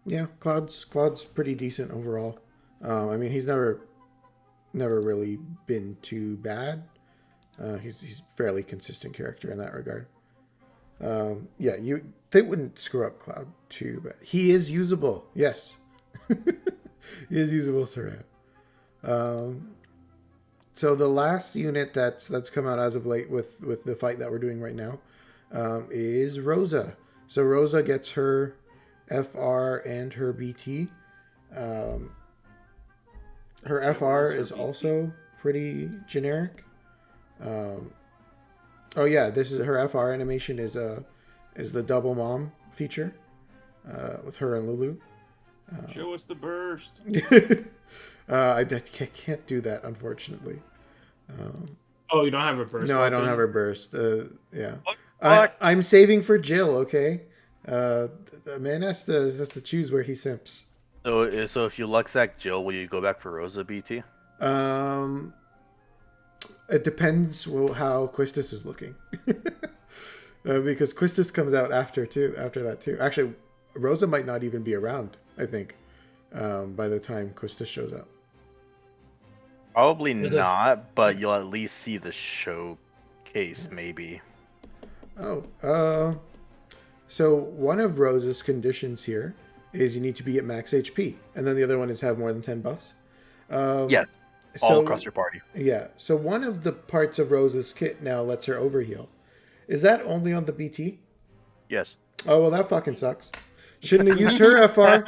Yeah, Cloud's pretty decent overall. I mean, he's never really been too bad. He's a fairly consistent character in that regard. They wouldn't screw up Cloud too bad. He is usable, yes. He is usable, Sarah. So the last unit that's come out as of late with the fight that we're doing right now is Rosa. So Rosa gets her FR and her BT. Her What FR was her is BP? also pretty generic. Oh yeah, this is her FR animation is the double mom feature with her and Lulu. Show us the burst. I can't do that, unfortunately. Oh, you don't have a burst. No, I don't weapon? have her burst. Yeah, Fuck. I'm saving for Jill. Okay, the man has to choose where he simps. So if you Luxac Jill, will you go back for Rosa BT? It depends how Quistis is looking, because Quistis comes out after that too. Actually, Rosa might not even be around. I think by the time Quistis shows up. Probably Okay. not, but you'll at least see the showcase, maybe. Oh, so one of Rosa's conditions here is you need to be at max HP, and then the other one is have more than 10 buffs. Yes, all across your party. Yeah, so one of the parts of Rosa's kit now lets her overheal. Is that only on the BT? Yes. Oh, well, that fucking sucks. Shouldn't have used her FR.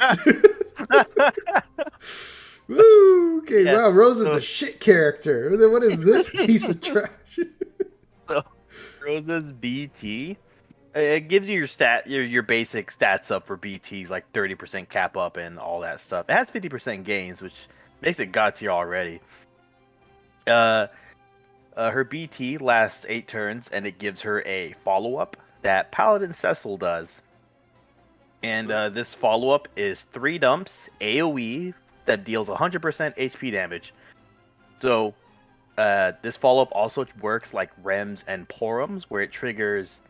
Woo! Okay, Yeah. wow, Rosa's a shit character. What is this piece of trash? So, Rosa's BT, it gives you your basic stats up for BTs, like 30% cap up and all that stuff. It has 50% gains, which makes it god tier already. Her BT lasts 8 turns, and it gives her a follow-up that Paladin Cecil does. And this follow-up is 3 dumps, AoE, that deals 100% HP damage. So, this follow-up also works like Rems and Porums, where it triggers,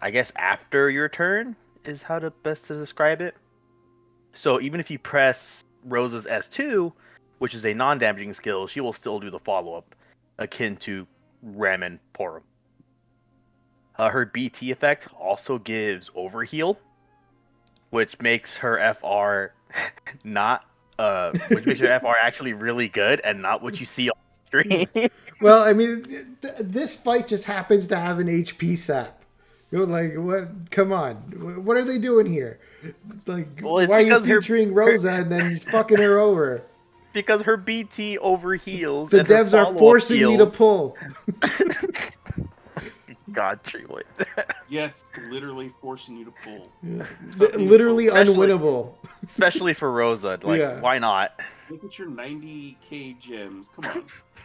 I guess, after your turn, is how to best to describe it. So, even if you press Rosa's S2, which is a non-damaging skill, she will still do the follow-up, akin to Rem and Porum. Her BT effect also gives overheal, which makes her FR which makes her FR actually really good and not what you see on screen. Well, I mean, this fight just happens to have an HP sap. You know, like, what? Come on. What are they doing here? Like, Well, it's why are you because her- featuring Rosa and then fucking her over? Because her BT overheals. The and her devs are follow-up forcing me heal- to pull. God, TreeVoid. Yes, literally forcing you to pull. Literally Especially- unwinnable. Especially for Rosa. Like, Yeah. why not? Look at your 90k gems. Come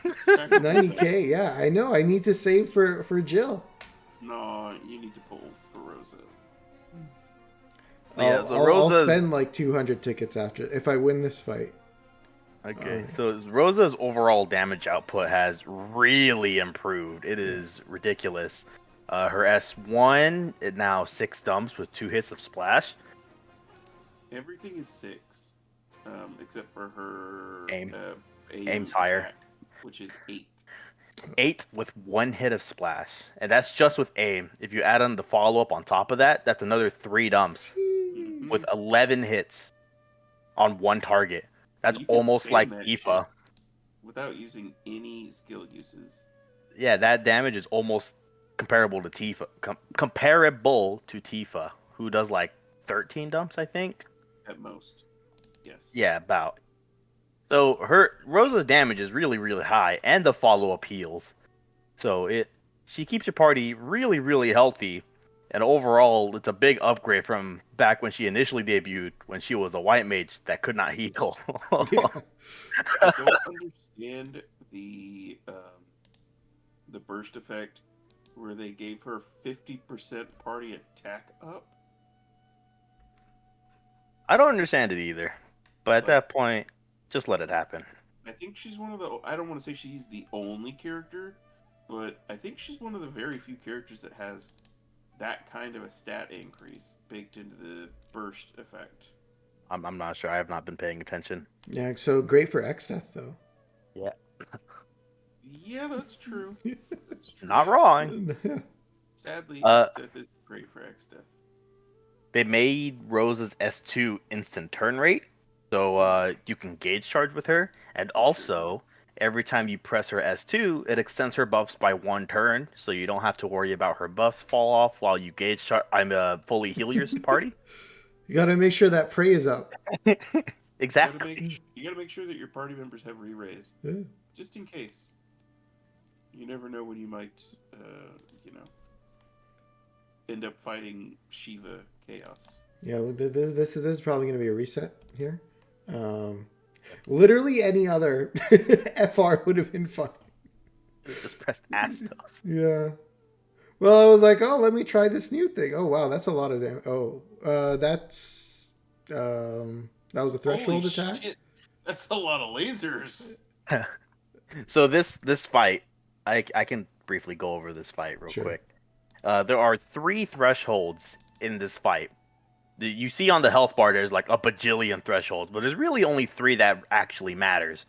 on. 90k, yeah, I know. I need to save for Jill. No, you need to pull for Rosa. Yeah, I'll, so I'll Rosa's- spend like 200 tickets after if I win this fight. Okay, so Rosa's overall damage output has really improved. It is ridiculous. Her S1, it now 6 dumps with 2 hits of splash. Everything is 6, except for her Aim. aim Aim's higher. attack, which is 8. 8 with 1 hit of splash. And that's just with aim. If you add on the follow-up on top of that, that's another 3 dumps Mhm. with 11 hits on 1 target. That's You can almost spam like that Tifa. shit without using any skill uses. Yeah, that damage is almost comparable to Tifa. Comparable to Tifa, who does like 13 dumps, I think. At most. Yes. Yeah, about. So Rosa's damage is really, really high, and the follow-up heals. So she keeps your party really, really healthy, and overall, it's a big upgrade from back when she initially debuted, when she was a white mage that could not heal. I don't understand the burst effect where they gave her 50% party attack up. I don't understand it either, but at that point, just let it happen. I think she's one of the. I don't want to say she's the only character, but I think she's one of the very few characters that has that kind of a stat increase baked into the burst effect. I'm not sure. I have not been paying attention. Yeah, so great for X-Death, though. Yeah, Yeah, that's true. That's true. not wrong. Sadly, Uh, X-Death is great for X-Death. They made Rosa's S2 instant turn rate, so you can gauge charge with her, and also every time you press her S2, it extends her buffs by 1 turn, so you don't have to worry about her buffs fall off while you fully heal your party. You gotta make sure that prey is up. Exactly. You gotta make sure that your party members have re-raise, Yeah. just in case. You never know when you might, end up fighting Shiva Chaos. Yeah, this is probably going to be a reset here. Literally any other FR would have been fun. Just pressed Astos. Yeah. Well, I was like, oh, let me try this new thing. Oh, wow, that's a lot of damage. Oh, that's that was a threshold Holy attack. shit, that's a lot of lasers. So this fight, I can briefly go over this fight real Sure. quick. There are 3 thresholds in this fight. You see on the health bar there's like a bajillion thresholds, but there's really only 3 that actually matters.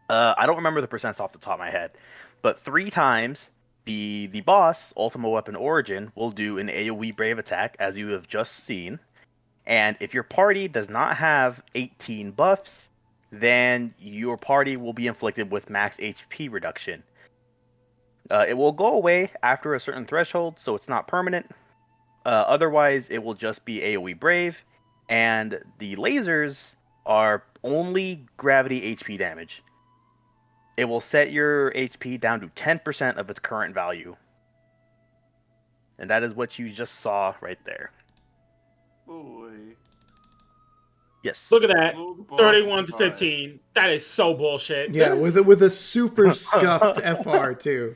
I don't remember the percents off the top of my head, but 3 times the boss, Ultima Weapon Origin, will do an AoE Brave attack, as you have just seen. And if your party does not have 18 buffs, then your party will be inflicted with max HP reduction. It will go away after a certain threshold, so it's not permanent. Otherwise, it will just be AoE Brave, and the lasers are only gravity HP damage. It will set your HP down to 10% of its current value. And that is what you just saw right there. Boy. Yes. Look at that. Blow the boss 31 to high. 15. That is so bullshit. Yeah, with a super scuffed FR too.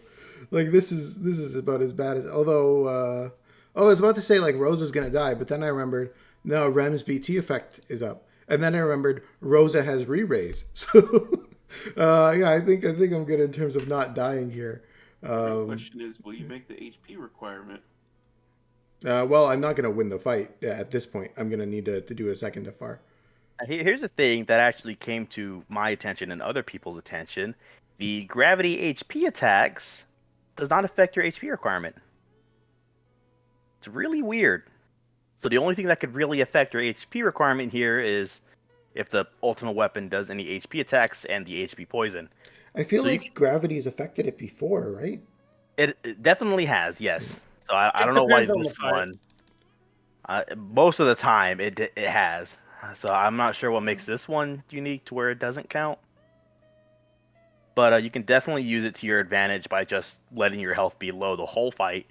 Like this is about as bad as. Although, I was about to say like Rosa's gonna die, but then I remembered no, Rem's BT effect is up, and then I remembered Rosa has re-raise. So, yeah, I think I'm good in terms of not dying here. The question is, will you make the HP requirement? Well, I'm not gonna win the fight at this point. I'm gonna need to do a second FR. Here's the thing that actually came to my attention and other people's attention. The gravity HP attacks does not affect your HP requirement. It's really weird. So the only thing that could really affect your HP requirement here is if the ultimate weapon does any HP attacks and the HP poison. I feel So you like gravity's affected it before, right? It definitely has, yes. So I It don't know why depends on the this fight. one. Most of the time, it has. So I'm not sure what makes this one unique to where it doesn't count. But you can definitely use it to your advantage by just letting your health be low the whole fight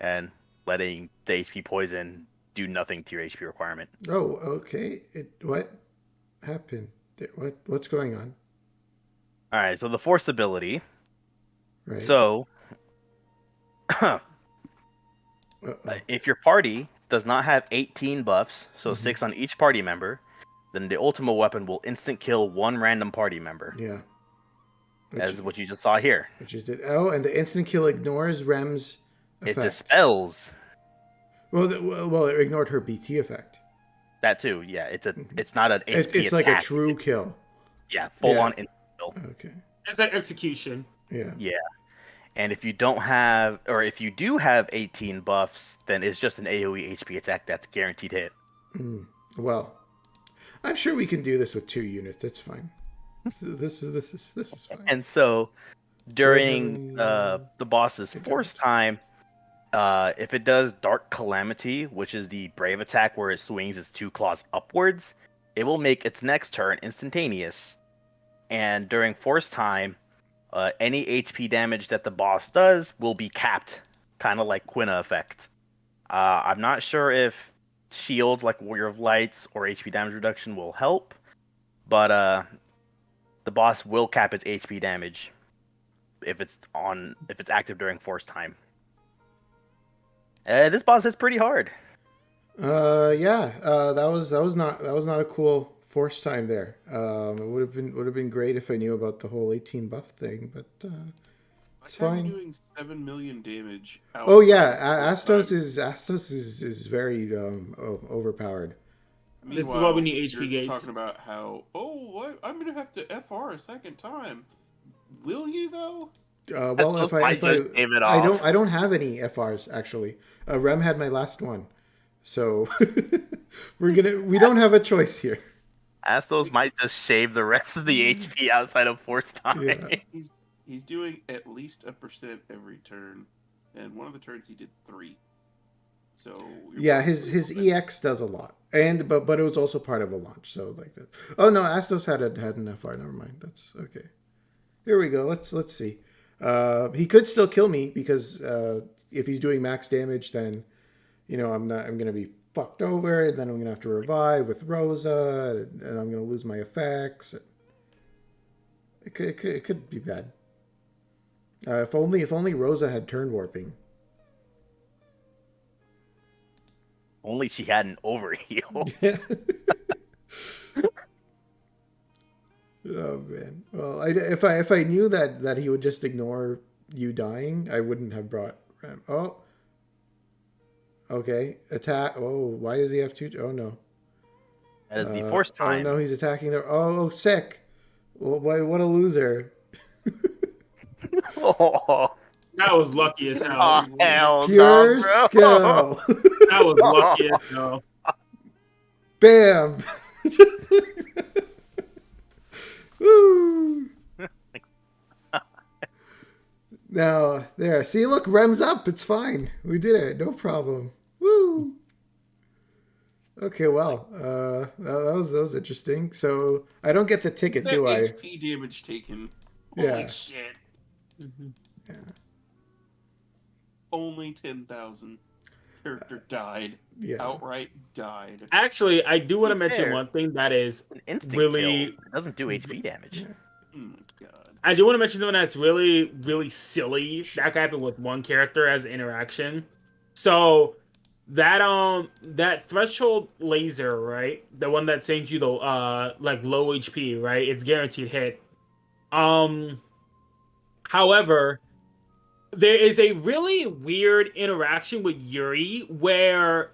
and letting the HP poison do nothing to your HP requirement. Oh, okay. What happened? What's going on? All right, so the force ability. Right. So Uh-oh. if your party does not have 18 buffs, so 6 on each party member, then the ultimate weapon will instant kill one random party member, Yeah. as what you just saw here. Which is oh, and the instant kill ignores Rem's effect. It dispels Well, it ignored her BT effect. that too. Yeah, it's not an HP It's like a attack. true kill. Yeah, full on instant kill. Okay. It's like execution. Yeah. Yeah. And if you don't have, or if you do have 18 buffs, then it's just an AoE HP attack that's guaranteed hit. Well, I'm sure we can do this with 2 units. That's fine. This is fine. And so, during the boss's force time, if it does Dark Calamity, which is the Brave attack where it swings its 2 claws upwards, it will make its next turn instantaneous. And during force time, any HP damage that the boss does will be capped, kind of like Quina effect. I'm not sure if shields like Warrior of Lights or HP damage reduction will help, but the boss will cap its HP damage if it's active during force time. This boss is pretty hard. Yeah. That was not a cool force time there. It would have been great if I knew about the whole 18 buff thing, but it's fine. Doing 7 million damage. Oh yeah, outside Astos is very overpowered. This is why we need HP you're gates. Talking about how what I'm gonna have to FR a second time. Will you though? Well, Astos if I might just shave it I off. don't have any FRs actually. Rem had my last one, so we don't have a choice here. Astos might just shave the rest of the HP outside of force time. Yeah. He's doing at least 1% every turn, and one of the turns he did 3. So Yeah, his EX does a lot. And but it was also part of a launch, so like that. Oh no, Astos had an FR. Never mind. That's okay. Here we go. Let's see. He could still kill me because if he's doing max damage, then I'm gonna be fucked over. And then I'm gonna have to revive with Rosa, and I'm gonna lose my effects. It could be bad. If only Rosa had turn warping. Only she had an overheal. Yeah. Oh man. Well, if I knew that he would just ignore you dying, I wouldn't have brought Ram. Oh. Okay. Attack. Oh, why does he have two? Oh no. That is the first Oh time. no, he's attacking there. Oh, sick. Well, what a loser. Oh, That was lucky as hell. oh, hell Pure no, bro. skill. That was lucky as hell. Bam. Woo. Now, there. See, look, Rem's up. It's fine. We did it. No problem. Woo. Okay, well, that was interesting. So I don't get the ticket, That do I? HP damage taken. Holy Yeah. shit. Yeah. Only 10,000. Character died. Yeah. Outright died. Actually, I do want to mention Fair. one thing that is An instant really. kill. It doesn't do HP damage. Oh my god. I do want to mention something that's really, really silly. That could happen with one character as an interaction. So that threshold laser, right? The one that sends you the like low HP, right? It's guaranteed hit. However, there is a really weird interaction with Yuri where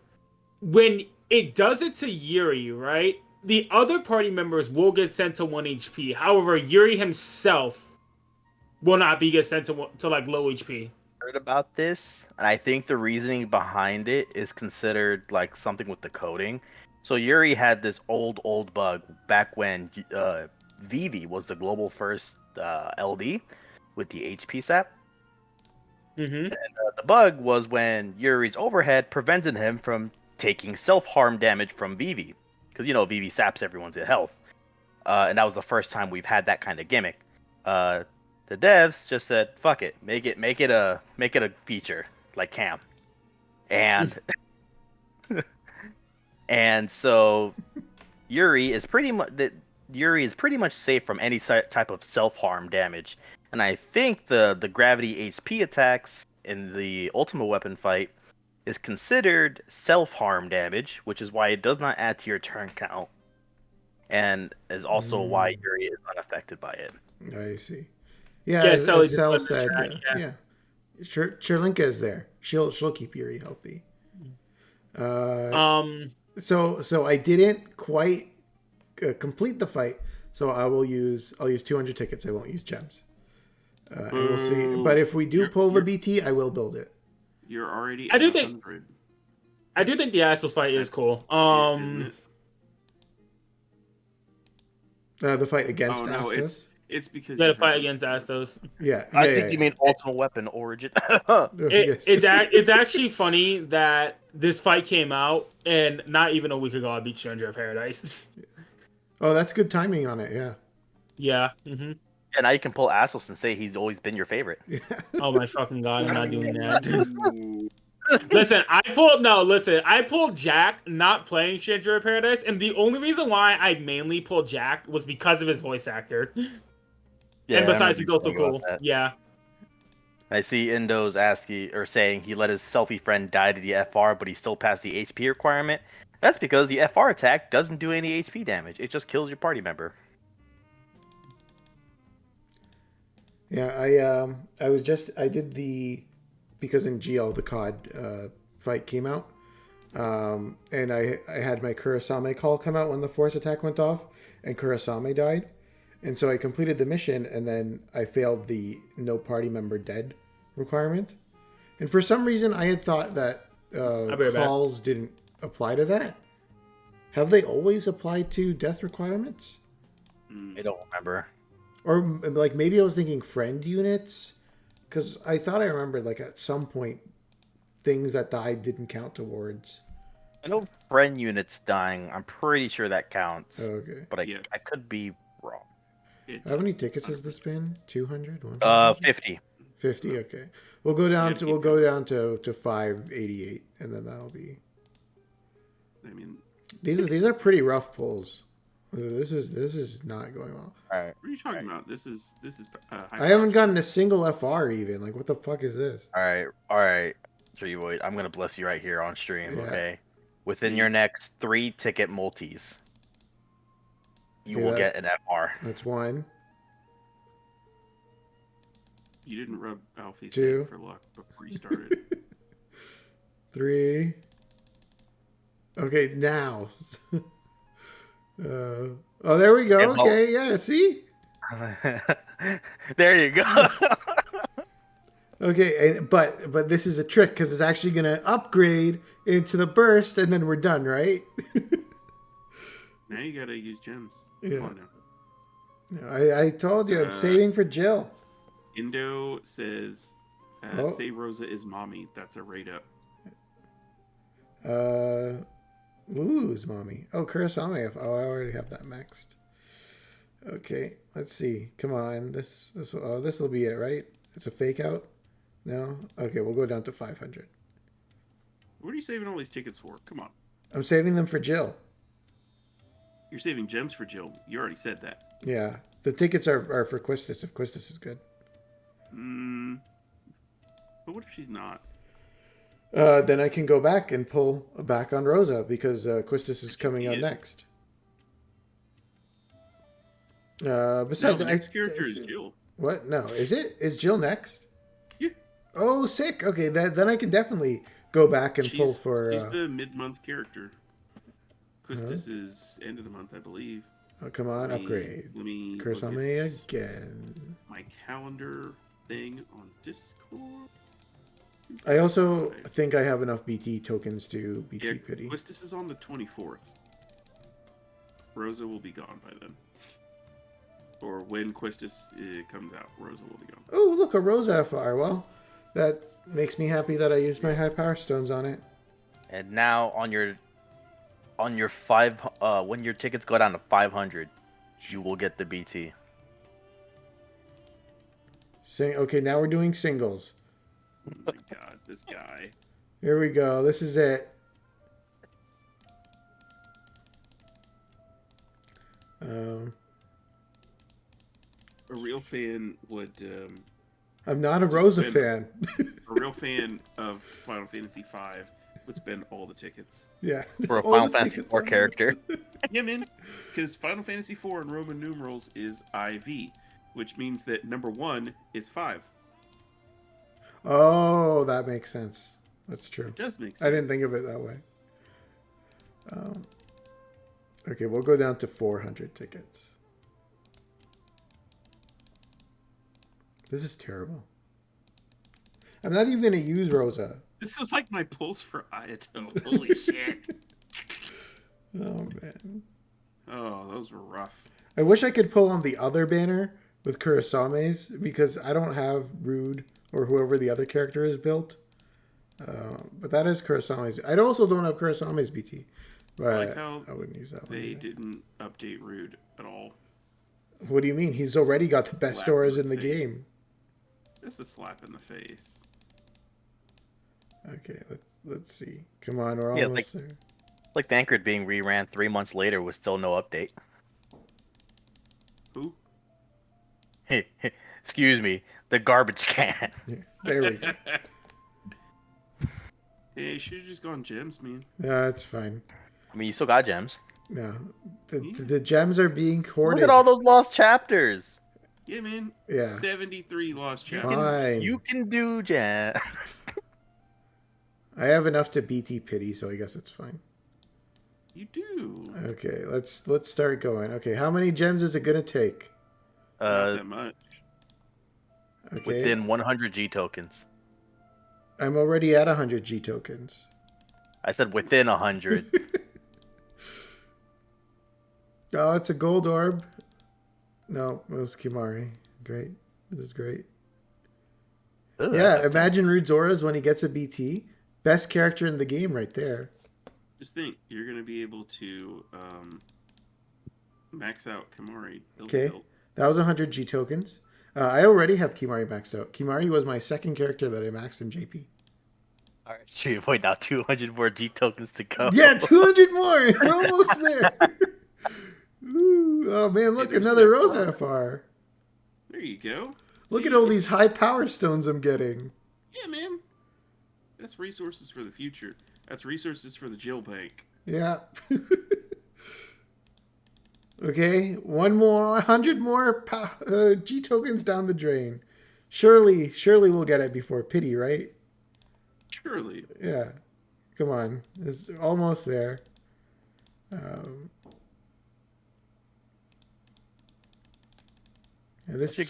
when it does it to Yuri, right? The other party members will get sent to 1 HP. However, Yuri himself will not be get sent to like low HP. Heard about this, and I think the reasoning behind it is considered like something with the coding. So Yuri had this old bug back when Vivi was the global first LD with the HP sap. Mm-hmm. The bug was when Yuri's overhead prevented him from taking self-harm damage from Vivi. Because, Vivi saps everyone's health. And that was the first time we've had that kind of gimmick. The devs just said, fuck it. Make it a feature, like Cam. And and so Yuri is pretty much safe from any type of self-harm damage. And I think the gravity HP attacks in the Ultimate Weapon fight is considered self-harm damage, which is why it does not add to your turn count, and is also why Yuri is unaffected by it. I see. Yeah, Yeah, as Sully Cell just put in said, the chat, yeah. Chirlinka is there. She'll keep Yuri healthy. So I didn't quite complete the fight. So I'll use 200 tickets. I won't use gems. And we'll see. But if we do pull the BT, I will build it. You're already I at do think- 100. I do think the Astos fight is cool. Isn't it? The fight against Oh no, Astos. it's because Yeah, you the fight heard- against Astos. Yeah, I think you mean Ultimate Weapon Origin. Yes. It's actually funny that this fight came out and not even a week ago I beat Stranger of Paradise. Oh, that's good timing on it. Yeah. Yeah. Mm-hmm. And now you can pull Astos and say he's always been your favorite. Oh my fucking god, I'm not doing that. Ooh. Listen, I pulled Jack not playing Stranger of Paradise, and the only reason why I mainly pulled Jack was because of his voice actor. Yeah, And besides, I he's remember also you talking cool. about that. Yeah. I see Indo's saying he let his selfie friend die to the FR, but he still passed the HP requirement. That's because the FR attack doesn't do any HP damage. It just kills your party member. Yeah, I did because in GL the COD fight came out, and I had my Kurasame call come out when the force attack went off, and Kurasame died, and so I completed the mission, and then I failed the no party member dead requirement, and for some reason I had thought that I'll be right back. calls didn't apply to that. Have they always applied to death requirements? I don't remember. Or like maybe I was thinking friend units, because I thought I remembered like at some point things that died didn't count towards I know friend units dying. I'm pretty sure that counts. Okay. But Yes. I could be wrong. It How many does. tickets has this been? 200? 50. 50. Okay. We'll go down Yeah, to keep going. 588, and then that'll be. I mean, These are pretty rough pulls. This is not going well. All right. what are you talking about? This is I haven't gotten a single FR even. Like, what the fuck is this? All right. TreeVoid, I'm gonna bless you right here on stream. Yeah. Okay. Within your next 3 ticket multis, you Okay, will get an FR. That's one. You didn't rub Alfie's Two. head for luck before you started. 3. Okay, now. Oh, there we go. Yeah, well- Okay, yeah. See. There you go. Okay, but this is a trick because it's actually gonna upgrade into the burst, and then we're done, right? Now you gotta use gems. Yeah. Come on now. I told you I'm saving for Jill. Indo says, Oh. say Rosa is mommy. That's a rate up. Lulu's mommy. Oh, Kurosame. Oh, I already have that maxed. Okay, let's see. Come on, this will be it, right? It's a fake out. No. Okay, we'll go down to 500. What are you saving all these tickets for? Come on. I'm saving them for Jill. You're saving gems for Jill. You already said that. Yeah, the tickets are for Quistis if Quistis is good. But what if she's not? Then I can go back and pull back on Rosa because Quistis is coming out Yeah. next. No, Besides, the next character is Jill. What? No, is it? Is Jill next? Yeah. Oh, sick. Okay, then I can definitely go back and pull for. She's the mid-month character. Quistis is end of the month, I believe. Oh, come on, upgrade. Let me look Kurosame at again. my calendar thing on Discord. I also think I have enough BT tokens to BT Yeah, pity. Quistis is on the 24th. Rosa will be gone by then. Or when Quistis comes out, Rosa will be gone. Oh, look, a Rosa FR. Well, that makes me happy that I used my high power stones on it. And now on your 5 when your tickets go down to 500, you will get the BT. Okay, now we're doing singles. Oh my god, this guy. Here we go. This is it. A real fan would. I'm not a Rosa spend- fan. A real fan of Final Fantasy V would spend all the tickets. Yeah. For a All Final the Fantasy tickets 4 on character. Yeah, man. Because Final Fantasy IV in Roman numerals is IV, which means that number 1 is 5. Oh, that makes sense. That's true. It does make sense. I didn't think of it that way. Okay, we'll go down to 400 tickets. This is terrible. I'm not even going to use Rosa. This is like my pulse for Ayato. Holy shit. Oh, man. Oh, those were rough. I wish I could pull on the other banner with Kurosame's because I don't have Rude or whoever the other character is built. But that is Kurosame's. I also don't have Kurosame's BT. But I like how I wouldn't use that one. They either. didn't update Rude at all. What do you mean? He's already got the best Slap auras in in the the face. game. That's a slap in the face. Okay, let's see. Come on, we're Yeah, almost there. Like the Anchored being reran 3 months later with still no update. Who? Excuse me, the garbage can. Yeah, there we go. Hey, you should have just gone gems, man. Yeah, it's fine. I mean, you still got gems. No, the gems are being hoarded. Look at all those lost chapters. Yeah, man. Yeah. 73 lost chapters. Fine. You can do gems. I have enough to BT pity, so I guess it's fine. You do. Okay, let's start going. Okay, how many gems is it gonna take? Not that much. Okay, Within 100 G tokens. I'm already at 100 G tokens. I said within 100. Oh, it's a gold orb. No, it was Kimari. Great. This is great. Ugh. Yeah, imagine Rude's auras when he gets a BT. Best character in the game right there. Just think, you're gonna be able to max out Kimari. Okay, that was 100 G tokens. I already have Kimari maxed out. Kimari was my second character that I maxed in JP. All right, TreeVoid, now 200 more G tokens to go. Yeah, 200 more. We're almost there. Ooh, oh man, look, there's another that Rosa far. FR. There you go. Look See, at all these high power stones I'm getting. Yeah, man. That's resources for the future. That's resources for the Jill Bank. Yeah. Okay, 100 more G tokens down the drain. Surely we'll get it before pity, right? Surely. Yeah. Come on, it's almost there. Yeah, this Once you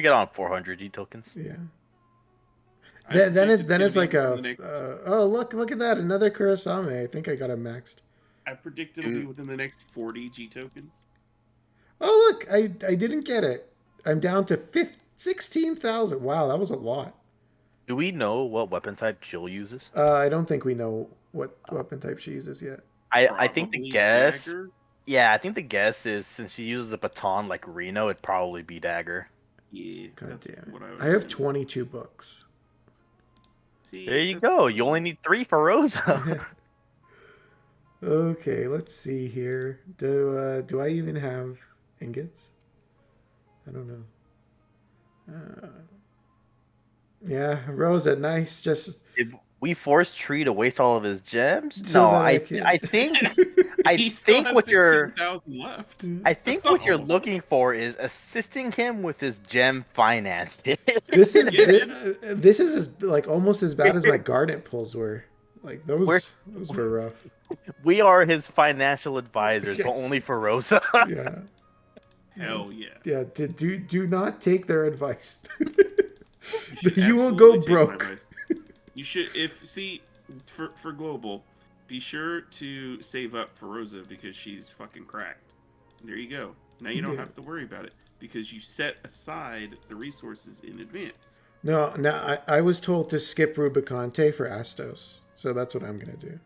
get on 400 G tokens. Yeah. I Then think it's gonna like be a within the next- oh look at that, another Kurosame. I think I got him maxed. I predict it'll be within the next 40 G tokens. Oh look, I didn't get it. I'm down to 16,000. Wow, that was a lot. Do we know what weapon type Jill uses? I don't think we know what weapon type she uses yet. I think the Probably guess. dagger. Yeah, I think the guess is since she uses a baton like Reno, it'd probably be dagger. Yeah, God that's damn what it. was I have thinking. 22 books. See, There you that's- go. You only need 3 for Rosa. Okay, let's see here. Do I even have ingots? I don't know. Yeah, Rosa, nice. Just Did we force Tree to waste all of his gems? So No, that I I can- think He still has what you're 16,000 left. I think That's what not you're all. looking for is assisting him with his gem finance. this is Yeah. this is like almost as bad as my garnet pulls were. Like those were rough. We are his financial advisors, but Yes. only for Rosa. Yeah. Hell yeah. Yeah, do not take their advice. should You will absolutely go take my broke. advice. You should, for global, be sure to save up for Rosa because she's fucking cracked. There you go. Now you don't Yeah. have to worry about it because you set aside the resources in advance. No, I was told to skip Rubicante for Astos, so that's what I'm gonna do.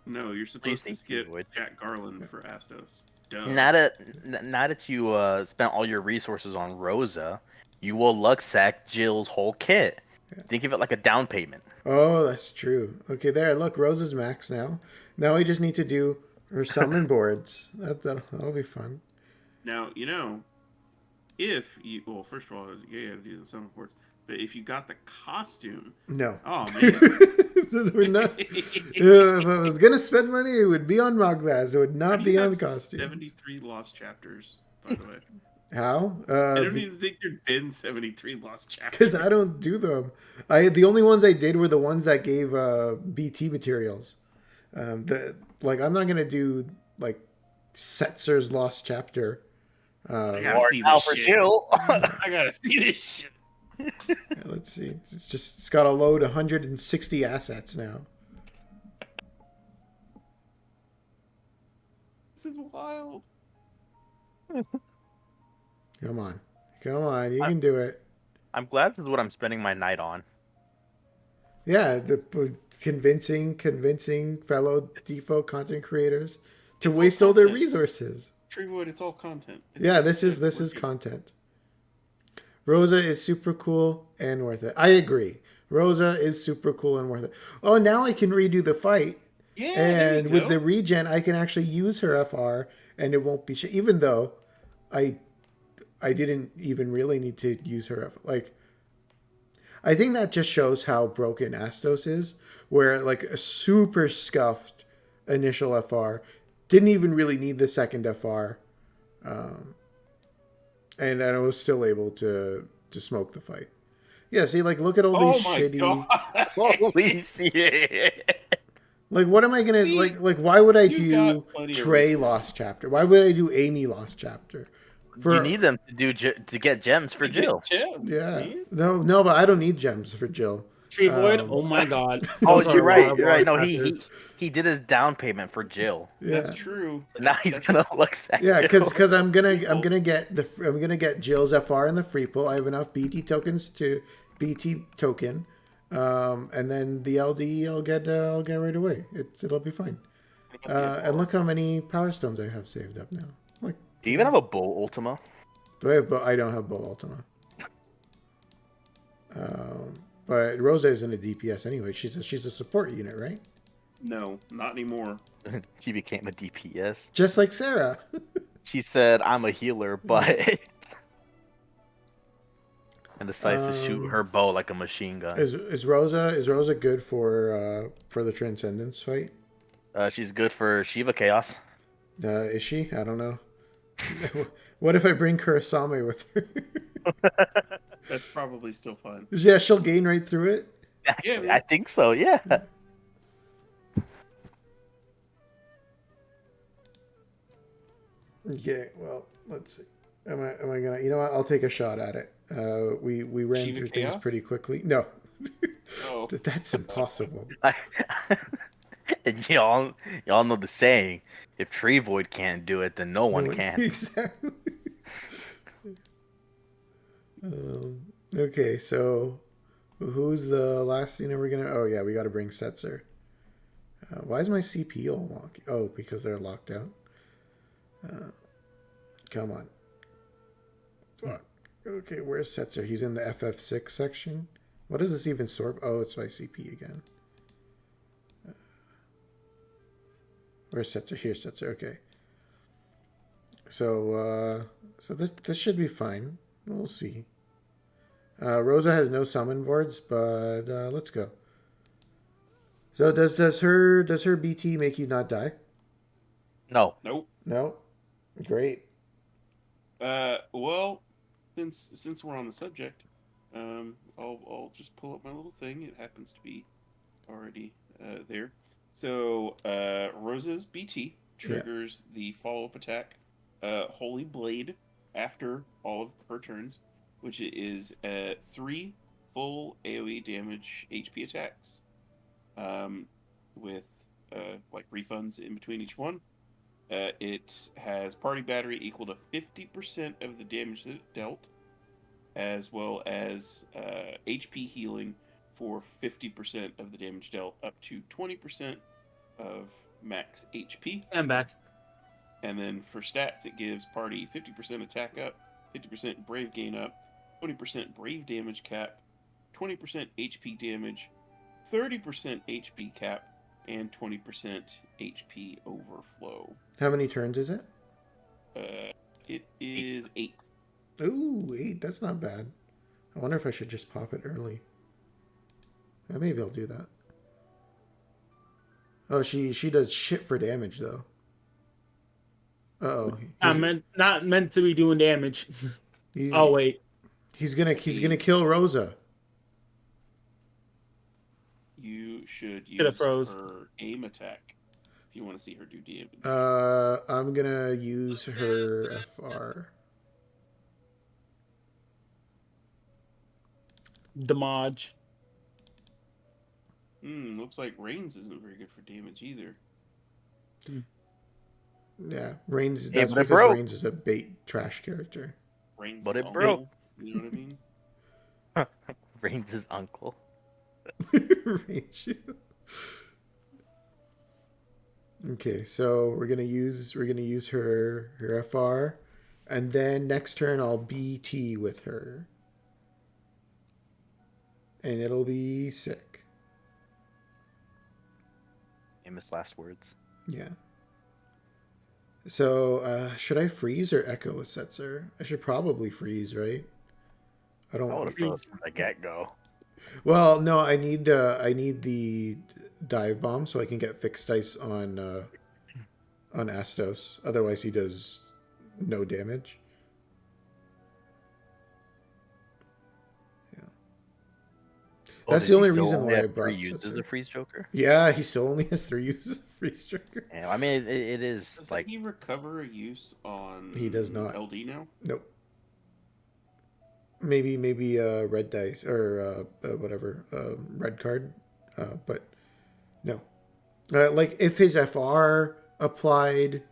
No, you're supposed to think skip you would? Jack Garland for Astos. Duh. Now that you spent all your resources on Rosa, you will luck sack Jill's whole kit. Think of it like a down payment. Oh, that's true. Okay, there. Look, Rosa's max now. Now we just need to do her summon boards. That'll be fun. Now, if you, well, first of all, you gotta do the summon reports, but if you got the costume, No. oh man. We're not. If I was gonna spend money, it would be on Mogbaz. It would How not do be you on have costumes. 73 lost chapters, by the way. How? I don't even think there'd been 73 lost chapters. Because I don't do them. The only ones I did were the ones that gave BT materials. I'm not gonna do like Setzer's lost chapter. I gotta Or see now this for shit. Jill. I gotta see this shit. Yeah, let's see. It's got to load 160 assets now. This is wild. Come on, you can do it. I'm glad this is what I'm spending my night on. Yeah, convincing fellow depot content creators to It's all waste all their content. resources. TreeVoid, it's all content. It's Yeah, not this is working. content. Rosa is super cool and worth it. I agree. Rosa is super cool and worth it. Oh, now I can redo the fight. Yeah, there And you with go. the regen, I can actually use her FR, and it won't be even though I didn't even really need to use her FR. Like, I think that just shows how broken Astos is, where like a super scuffed initial FR didn't even really need the second FR, and I was still able to smoke the fight. Yeah, see, like look at all Oh these my shitty. god. Holy shit! Like, what am I gonna See, like? Why would I you do got plenty of Trey reasons. lost chapter? Why would I do Amy lost chapter? You need them to to get gems for Jill. Gems, Yeah, man. no, but I don't need gems for Jill. TreeVoid, oh my god. Oh, Those are you're right. horrible You're right. No, chapters. he did his down payment for Jill. Yeah, That's true. Now he's That's- gonna look sack. yeah, Jill. because I'm gonna get Jill's FR in the free pool. I have enough BT tokens to BT token And then the LD I'll get right away. It'll be fine. What about the And FR? look how many power stones I have saved up now. Like, Do you even have a bow Ultima? do I have? I don't have Bow Ultima. But Rosa isn't a DPS anyway. She's a support unit, right? No, not anymore. She became a DPS. Just like Sarah. She said, "I'm a healer," but and decides to shoot her bow like a machine gun. Is Rosa good for the Transcendence fight? She's good for Shiva Chaos. Is she? I don't know. What if I bring Kurasame with her? That's probably still fun. Yeah, she'll gain right through it. Yeah, I think so. Yeah. Okay, well, let's see. Am I gonna? You know what? I'll take a shot at it. We ran Shiva through Chaos? things pretty quickly. No, Oh, that's impossible. And y'all know the saying: if TreeVoid can't do it, then no one can. Exactly. Okay, so who's the last unit we're gonna? Oh yeah, we got to bring Setzer. Why is my CP all wonky? Oh, because they're locked out. Come on. Fuck. Okay, where's Setzer? He's in the FF6 section. What does this even sort? Oh, it's my CP again. Where's Setzer? Here's Setzer. Okay. So this should be fine. We'll see. Rosa has no summon boards, but let's go. So does her BT make you not die? No. nope. No. Great. Well, since we're on the subject, I'll just pull up my little thing. It happens to be already there. So Rosa's BT triggers the follow-up attack, Holy Blade, after all of her turns, which is 3 full AoE damage HP attacks, with like refunds in between each one. It has party battery equal to 50% of the damage that it dealt, as well as HP healing for 50% of the damage dealt, up to 20% of max HP. I'm back. And then for stats, it gives party 50% attack up, 50% brave gain up, 20% brave damage cap, 20% HP damage, 30% HP cap, and 20% HP overflow. How many turns is it? It is 8. Ooh, 8. That's not bad. I wonder if I should just pop it early. Maybe I'll do that. Oh, she does shit for damage though. Uh-oh. Not meant to be doing damage. He- Oh wait. He's gonna kill Rosa. You should Should've use froze. her aim attack if you want to see her do damage. I'm gonna use her FR. Damage. Looks like Reigns isn't very good for damage either. Yeah, Reigns. Yeah, That's but it because broke. Reigns is a bait trash character. Reigns But is it broke. uncle, you know what I mean? Reigns' uncle. Reigns. Okay, so we're gonna use her FR, and then next turn I'll BT with her, and it'll be sick. Famous last words. Yeah. So should I freeze or echo with Setzer? I should probably freeze, right? I don't. I would have froze from the get go. Well, no, I need the dive bomb so I can get fixed dice on Astos. Otherwise, he does no damage. Yeah, that's the only reason why I brought 3 uses Setzer. a freeze joker. Yeah, he still only has 3 uses of freeze trigger. Yeah, I mean it is Does like he recover a use on He does not. LD now? Nope. Maybe red dice or whatever red card, but no. Like if his FR applied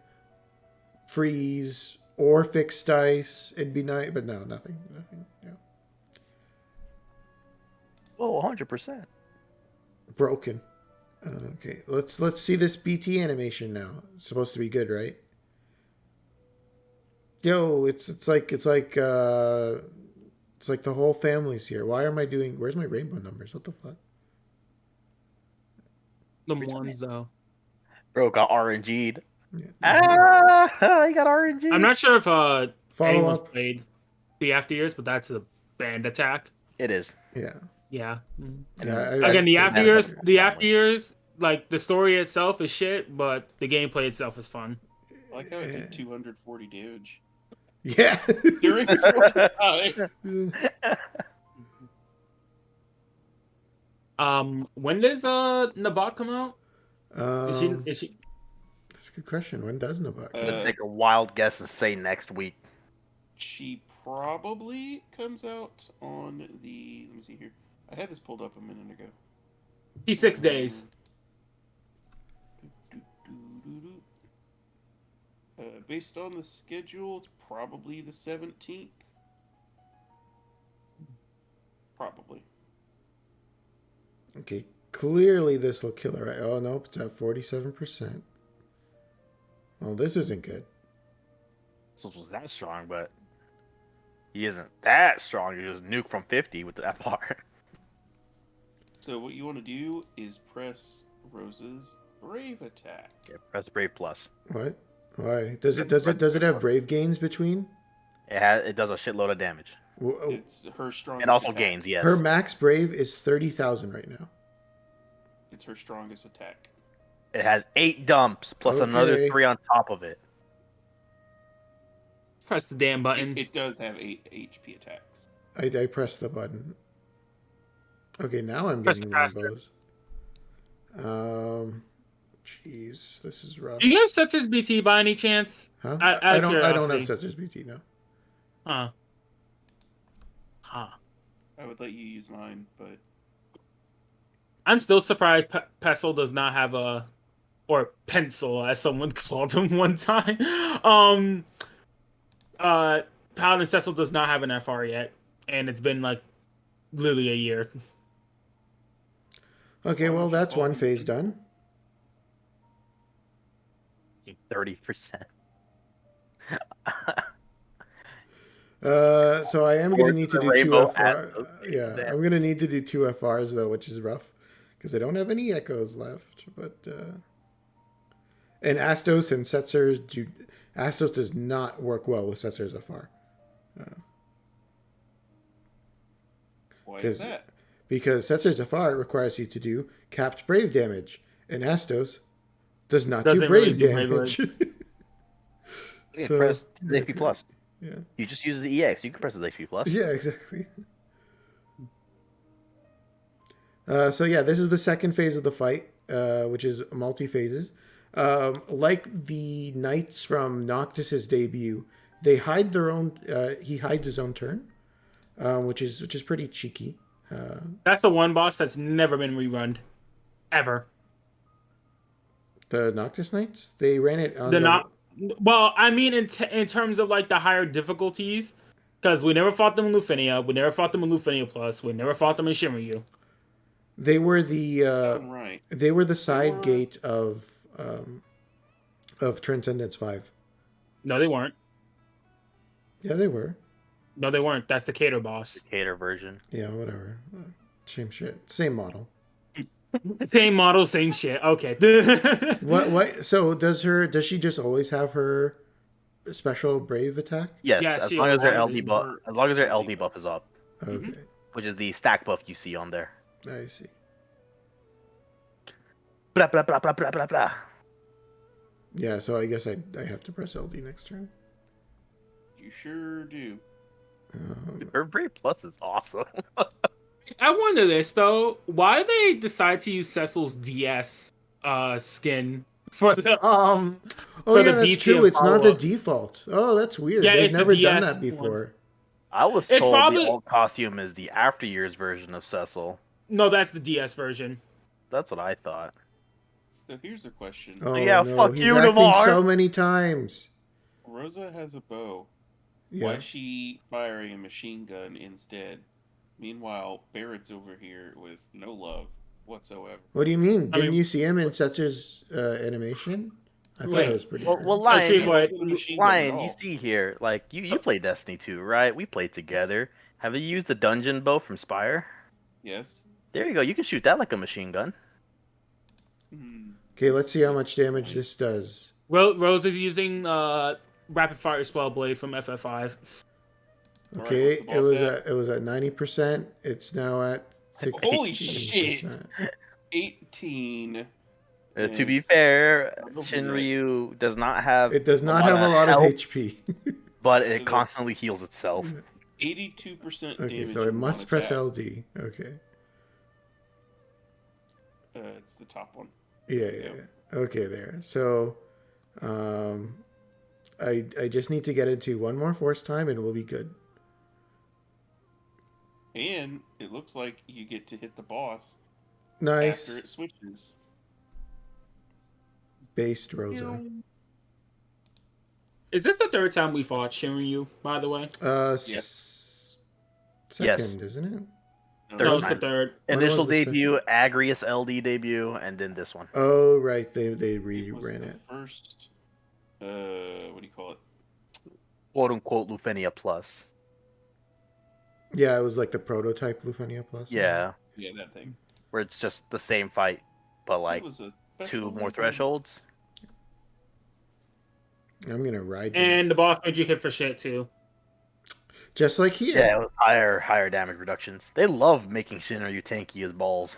freeze or fixed dice, it'd be nice. But no, nothing. Yeah. Oh, 100%. Broken. Okay, let's see this BT animation now. It's supposed to be good, right? Yo, it's like the whole family's here. Why am I doing? Where's my rainbow numbers? What the fuck? The ones though. Bro got RNG'd. Yeah. He got RNG'd. I'm not sure if Follow anyone's up. played the after years, but that's a band attack. It is. Yeah. Yeah. Mhm. Yeah. Again, the after years, family. like the story itself is shit, but the gameplay itself is fun. I like how it did 240 damage Yeah. during the time. When does Nabat come out? Is she? That's a good question. When does Nabok? I'm gonna take a wild guess and say next week. She probably comes out on the. Let me see here. I had this pulled up a minute ago. She's 6 days. Based on the schedule, it's probably the 17th. Probably. Okay, clearly this will kill her. Right? Oh nope, it's at 47%. Well, this isn't good. Social's that strong, but he isn't that strong. He just nuke from 50 with the FR. So what you want to do is press Rosa's Brave attack. Okay, press Brave Plus. What? Why? Does it have brave gains between? It does a shitload of damage. It's her strongest. And also attack. gains, yes. Her max brave is 30,000 right now. It's her strongest attack. It has 8 dumps plus another Okay. 3 on top of it. Press the damn button. It does have 8 HP attacks. I pressed the button. Okay, now I'm Press getting the faster. rainbows. Jeez, this is rough. Do you have Setzer's BT by any chance? Huh? Out I of don't have curiosity. Setzer's BT now. Huh. I would let you use mine, but I'm still surprised Pestle does not have a, or Pencil as someone called him one time. Paladin Cecil does not have an FR yet, and it's been like literally a year. Okay, well that's one phase done. 30%. So I am going to need to do 2 Rainbow FR. Astos. Yeah, I'm going to need to do 2 FRs though, which is rough because I don't have any echoes left. But and Astos and Setzer's Astos does not work well with Setzer's FR. why is that? Because Setzer's FR requires you to do capped brave damage, and Astos does not do Doesn't brave really do brave damage. Yeah, So, press the HP Plus. yeah. You just use the EX. You can press the HP Plus. Yeah, exactly. So yeah, this is the second phase of the fight, which is multi-phases. Like the knights from Noctis's debut, they hide their own. He hides his own turn, which is pretty cheeky. That's the one boss that's never been rerun, ever. The Noctis Knights, they ran it on Well, I mean, in terms of like the higher difficulties, because we never fought them in Lufinia, we never fought them in Lufinia Plus, we never fought them in Shimmeryu. They were the Right. they were the side gate of Transcendence 5. No, they weren't. Yeah, they were. No, they weren't. That's the Cater boss. Cater version. Yeah, whatever. Same shit. Same model. Same model, same shit. Okay. What? So does she just always have her special brave attack? Yes, Yeah, as she long is as her always LD buff, her as long as her LD LD buff is up, Okay, which is the stack buff you see on there. I see. Blah blah blah blah blah blah blah. Yeah, so I guess I have to press LD next turn. You sure do. Her Brave Plus is awesome. I wonder this though, why they decide to use Cecil's DS skin for the Oh for yeah, the that's BT true. and It's not the follow-up. default. Oh, that's weird. Yeah, They've it's the never done DS that before. I was It's told probably- the old costume is the after years version of Cecil. No, that's the DS version. That's what I thought. So here's the question. Oh Yeah, no, fuck he's you, acting Navarre. so many times. Rosa has a bow. Why Yeah. is she firing a machine gun instead? Meanwhile, Barrett's over here with no love whatsoever. What do you mean? I Didn't mean- you see him in Setzer's animation? I thought Wait. it was pretty Well, good. well, So, Lion, TreeVoid, It's not a machine gun at Lion, you all. see here, like you played Destiny 2, right? We played together. Have you used the dungeon bow from Spire? Yes. There you go. You can shoot that like a machine gun. Hmm. Okay, let's see how much damage this does. Rose is using rapid fire spell blade from FF5. Okay, Alright, what's the boss it was at 90%. It's now at 60%. Holy shit! 18. To be Yes. fair, I'll be Shinryu does not have. It does not have a lot of health, HP. but So it the- constantly heals itself. 82% Okay, damage. so it in must one press attack. LD. Okay. It's the top one. Yeah. Okay, there. So, I just need to get into one more force time and we'll be good. And it looks like you get to hit the boss Nice. after it switches. Based Rosa. Is this the third time we fought Shinryu, by the way? Yes. Second, isn't it? No, No, it's time. the third. When Initial was the debut, Agrius LD debut, and then this one. Oh, right. They it was reran the it. first. What do you call it? Quote unquote Lufenia Plus. Yeah, it was like the prototype Lufenia Plus. Yeah, Yeah, that thing. where it's just the same fight, but like It was a two special more one. thresholds. I'm gonna ride you. And the boss made you hit for shit too. Just like here. Yeah, it was higher damage reductions. They love making Shinryu tanky as balls.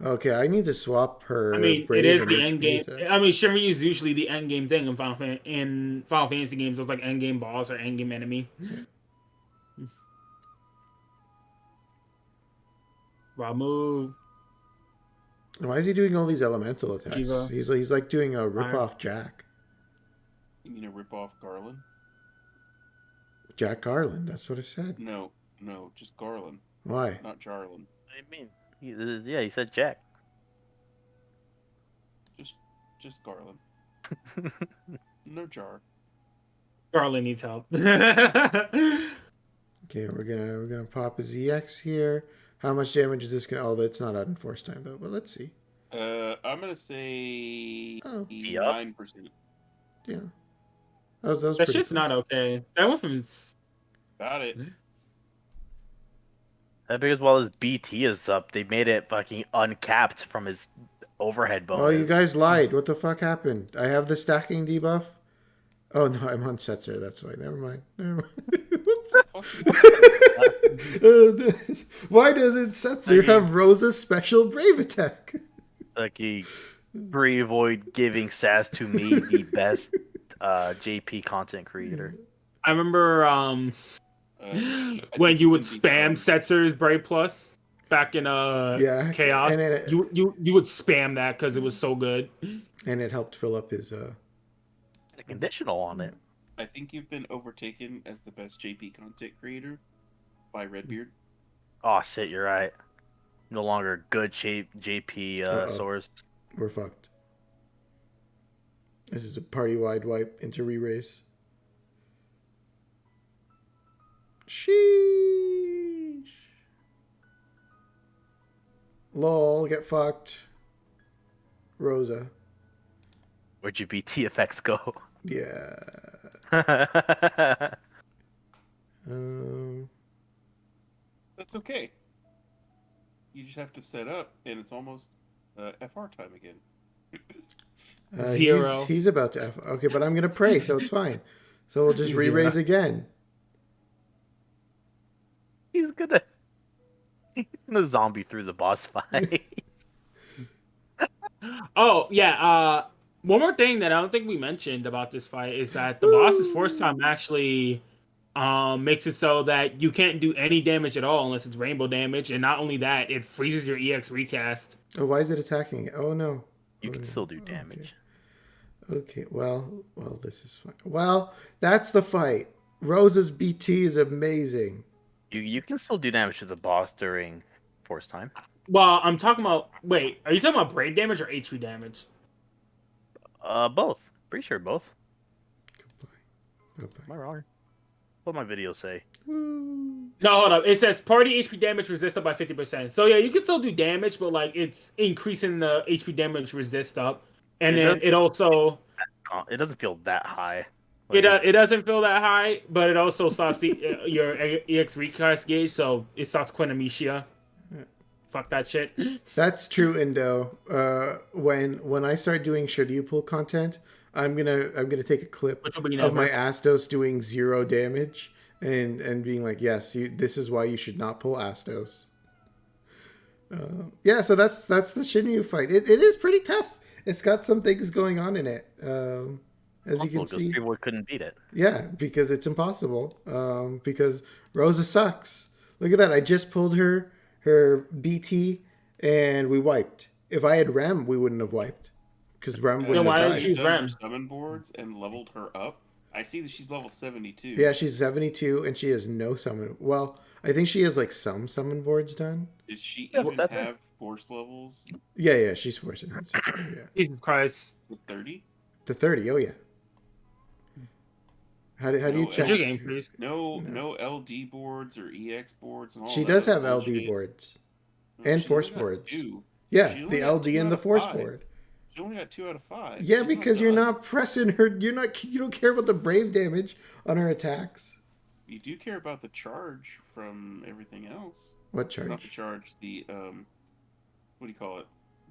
Okay, I need to swap her. I mean, Brave it is and the HP end game. attack. I mean, Shinryu is usually the end game thing in Final Fantasy games. It's like end game boss or end game enemy. Ramu. Why is he doing all these elemental attacks? Kiva. He's like doing a rip-off Jack. You mean to rip off Garland? Jack Garland, that's what it said. No, just Garland, Why? not Jarland. What do you mean? Yeah, he said Jack. Just Garland. No Jar. Garland needs help. Okay, we're gonna pop a ZX here. How much damage is this gonna? Oh, that's not out in force time though. But let's see. I'm gonna say Oh. 9%. Yeah, that was That pretty shit's cool. not okay. That went from Got it. That because while his BT is up, they made it fucking uncapped from his overhead bonus. Oh, you guys lied. What the fuck happened? I have the stacking debuff. Oh no, I'm on Setzer. That's why. Never mind. Whoops. Why doesn't Setzer have Rosa's special brave attack? Like he TreeVoid giving sass to me, the best JP content creator. I remember I when think you would can spam become- Setzer's Brave Plus back in Yeah, Chaos. and then You would spam that because it was so good. and it helped fill up his. A conditional on it. I think you've been overtaken as the best JP content creator by Redbeard. Oh shit, you're right. No longer good shape JP Uh-oh. source. We're fucked. This is a party-wide wipe into re-race. Sheesh. Lol, get fucked. Rosa. Where'd your BT effects go? Yeah. Um, That's okay. You just have to set up, and it's almost FR time again. Zero. He's about to F. Okay, but I'm gonna pray, so it's fine. So we'll just Zero. re-raise again. He's gonna zombie through the boss fight. Oh yeah. One more thing that I don't think we mentioned about this fight is that the boss's force time actually makes it so that you can't do any damage at all unless it's rainbow damage, and not only that, it freezes your EX recast. Oh, why is it attacking it? Oh no. You Oh, can no. still do damage. Okay, well, this is fine. Well, that's the fight. Rosa's BT is amazing. You can still do damage to the boss during force time. Well, I'm talking about. Wait, are you talking about brave damage or HP damage? Both. Pretty sure both. Goodbye. Bye-bye. Am I wrong? What my video say? Woo. No, hold up. It says party HP damage resist up by 50%. So yeah, you can still do damage, but like it's increasing the HP damage resist up, and then it also It doesn't feel that high. it doesn't feel that high, but it also stops your EX recast gauge, so it starts Quinamicia. Fuck that shit. That's true, Indo. When I start doing Shiryu Pool content, I'm gonna take a clip Which will be of my never. Astos doing 0 damage and being like, yes, this is why you should not pull Astos. Yeah, so that's the Shinryu fight. It is pretty tough. It's got some things going on in it. As you can see, people couldn't beat it. yeah, because it's impossible. Because Rosa sucks. Look at that. I just pulled her BT and we wiped. If I had Rem, we wouldn't have wiped. Because Rem wouldn't why have didn't died. you- Done her Rem? summon boards and leveled her up. I see that she's level 72. Yeah, she's 72 and she has no summon. Well, I think she has like some summon boards done. Does she Yeah, even that's it. have force levels Yeah, she's forcing it. Yeah. Jesus Christ. with 30? To 30, oh yeah. How do you No, check? What's your game, please? No LD boards or EX boards and all She that does other have LD bullshit. boards. No, and she force only got boards. 2. Yeah, She only the got LD 2 and out the of force 5. board. She only got 2 out of 5. Yeah, She's because not you're done. not pressing her. You don't care about the brave damage on her attacks. You do care about the charge from everything else. What Not the charge? charge, the what do you call it?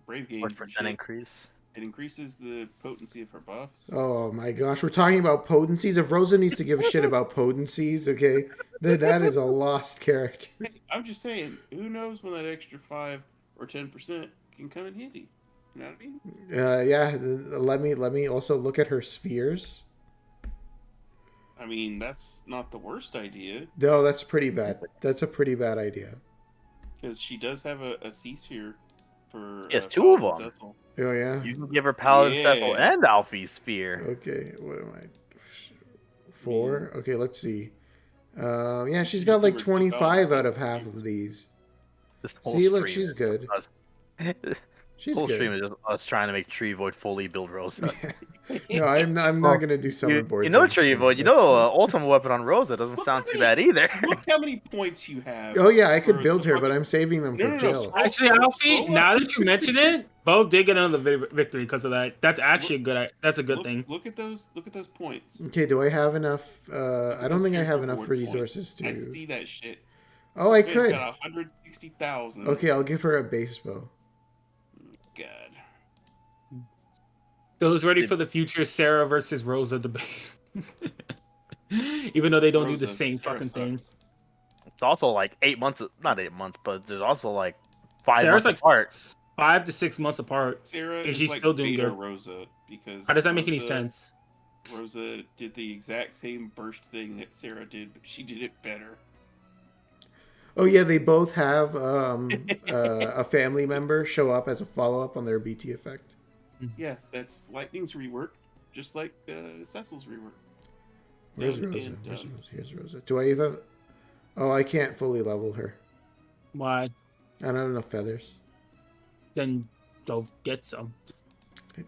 Brave gains. and 1% shit. increase. It increases the potency of her buffs. Oh my gosh, we're talking about potencies. If Rosa needs to give a shit about potencies, okay, that is a lost character. Hey, I'm just saying, who knows when that extra 5 or 10% can come in handy? You know what I mean? Yeah, let me also look at her spheres. I mean, that's not the worst idea, No, that's pretty bad. That's a pretty bad idea. because she does have a sea sphere for. She has 2 of Paladin them. Cecil. Oh yeah. You can give her Paladin Cecil Yeah. and Alfie's Sphere. Okay, what am I? 4. Okay, let's see. Yeah, she's Just got like give her 25 out of 2,000 half of these. This whole See, look, stream she's is good. us- She's whole good. stream is just us trying to make TreeVoid fully build Rosa. No, I'm not gonna do summon boards. You know on stream. TreeVoid, you That's know fine. Ultimate Weapon on Rosa doesn't Look sound how too many- bad either. Look how many points you have. Oh yeah, I could for build the her, fucking- but I'm saving them for No, Jill. scroll- Actually, scroll Alfie, up. now that you mention it, Bo did get another victory because of that. That's actually a good. That's a good Look, thing. look at those points. Okay, do I have enough? I don't Those think I have character enough board resources points. I to. see that shit. Oh, I Man's could. got 160,000. Okay, I'll give her a base bow. God. So who's ready for the future Sarah versus Rosa debate? Even though they don't do the Rosa, same Sarah fucking sucks. things. It's also like 8 months, not 8 months, but there's also like 5 Sarah's months like apart. 5 to 6 months apart. Sarah And is she's like still doing beta good. Rosa because How does that make any Rosa- sense? Rosa did the exact same burst thing that Sarah did, but she did it better. Oh yeah, they both have a family member show up as a follow up on their BT effect. Yeah, that's Lightning's rework, just like Cecil's rework. Where's Done Rosa? and Where's done. Rosa? Here's Rosa. Do I even? Oh, I can't fully level her. Why? I don't have enough feathers. Then go get some.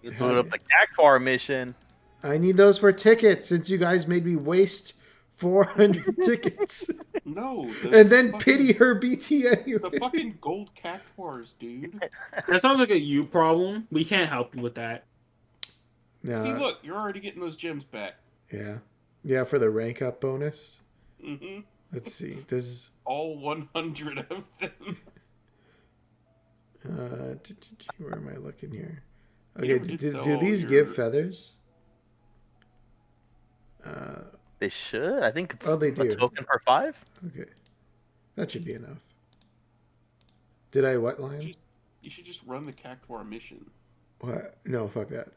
You put up the Cactuar mission. I need those for tickets since you guys made me waste 400 tickets No, and then fucking- pity her BT anyway. The fucking gold cactuars, dude. That sounds like a you problem. We can't help you with that. No, See, look, you're already getting those gems back. yeah, for the rank up bonus. hmm Let's see. Does All 100 of them. where am I looking here? You Okay, never did do sell these your- give feathers? They should. I think it's Oh, they a do. token per 5. Okay, that should be enough. Did I what line? You should just run the cactuar mission. What? No, fuck that.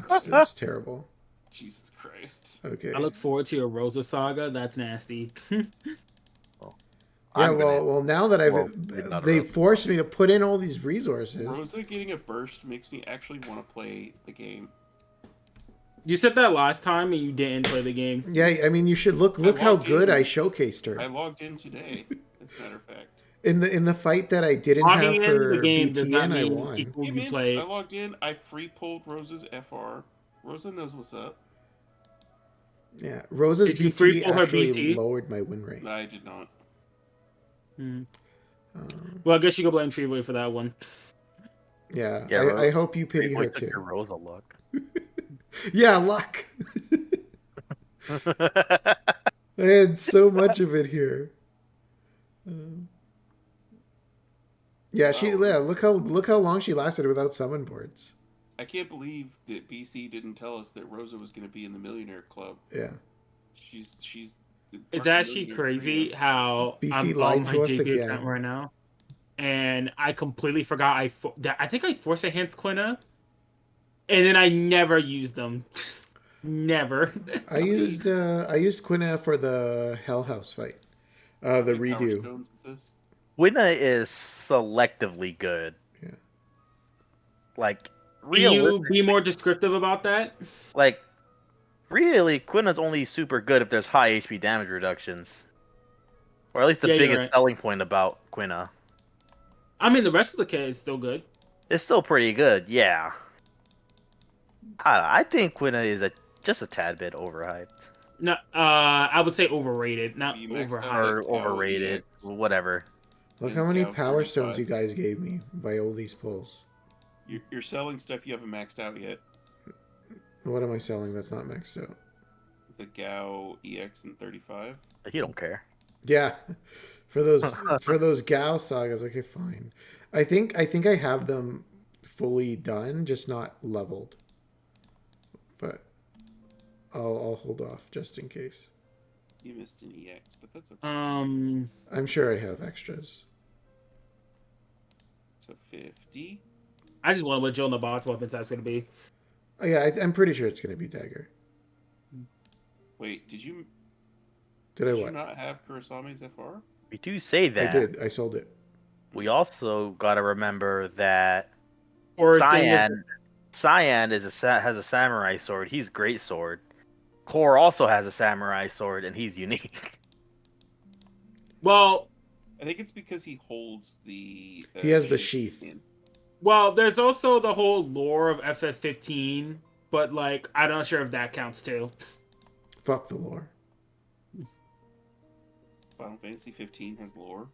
God, That's terrible. Jesus Christ. Okay. I look forward to your Rosa saga. That's nasty. Yeah, I'm gonna- well, now that Well, maybe not they enough. forced me to put in all these resources. Rosa getting a burst makes me actually want to play the game. You said that last time and you didn't play the game. Yeah, I mean, you should look how logged good in. I showcased I her logged in today, as a matter of fact. in the fight that I didn't have Logging into her the game does BT not in. I mean won. equal Hey, you man, play. I logged in, I free pulled Rosa's FR. Rosa knows what's up. Yeah, Rosa's Did you BT free pull her actually BT? lowered my win rate. I did not. Well, I guess you can blame TreeVoid for that one. Yeah, Yeah, I hope you pity her TreeVoid took too. your Rosa luck. Yeah, luck. I had so much of it here. Yeah, look how long she lasted without summon boards. I can't believe that BC didn't tell us that Rosa was going to be in the Millionaire Club. Yeah. She's. It's actually crazy how BC I'm lied on my to us JP again. account right now, and I completely forgot I think I forced a hints Quina, and then I never used them. Never. I used Quina for the Hell House fight. The redo. Winna is selectively good. Yeah. Like, Can you be more descriptive about that? Like, really, Quina's only super good if there's high HP damage reductions. Or at least the biggest selling point about Quina. I mean, the rest of the kit is still good. It's still pretty good, yeah. I think Quina is just a tad bit overhyped. No, I would say overrated, not overhyped. Or overrated, whatever. Look how many power stones you guys gave me by all these pulls. You're selling stuff you haven't maxed out yet. What am I selling that's not maxed out? The Gao EX and 35. You don't care. Yeah, for those Gao sagas. Okay, fine. I think I have them fully done, just not leveled. But I'll hold off just in case. You missed an EX, but that's okay. I'm sure I have extras. So 50. I just wonder what Jill in the box weapon type's gonna be. Oh, yeah, I'm pretty sure it's gonna be dagger. Wait, did you not have Kurosame's FR? We do say that. I did. I sold it. We also got to remember that Cyan has a samurai sword. He's great sword. Core also has a samurai sword, and he's unique. Well, I think it's because he holds the. He has the sheath. Well, there's also the whole lore of FF15, but like I'm not sure if that counts too. Fuck the lore. Final Fantasy 15 has lore.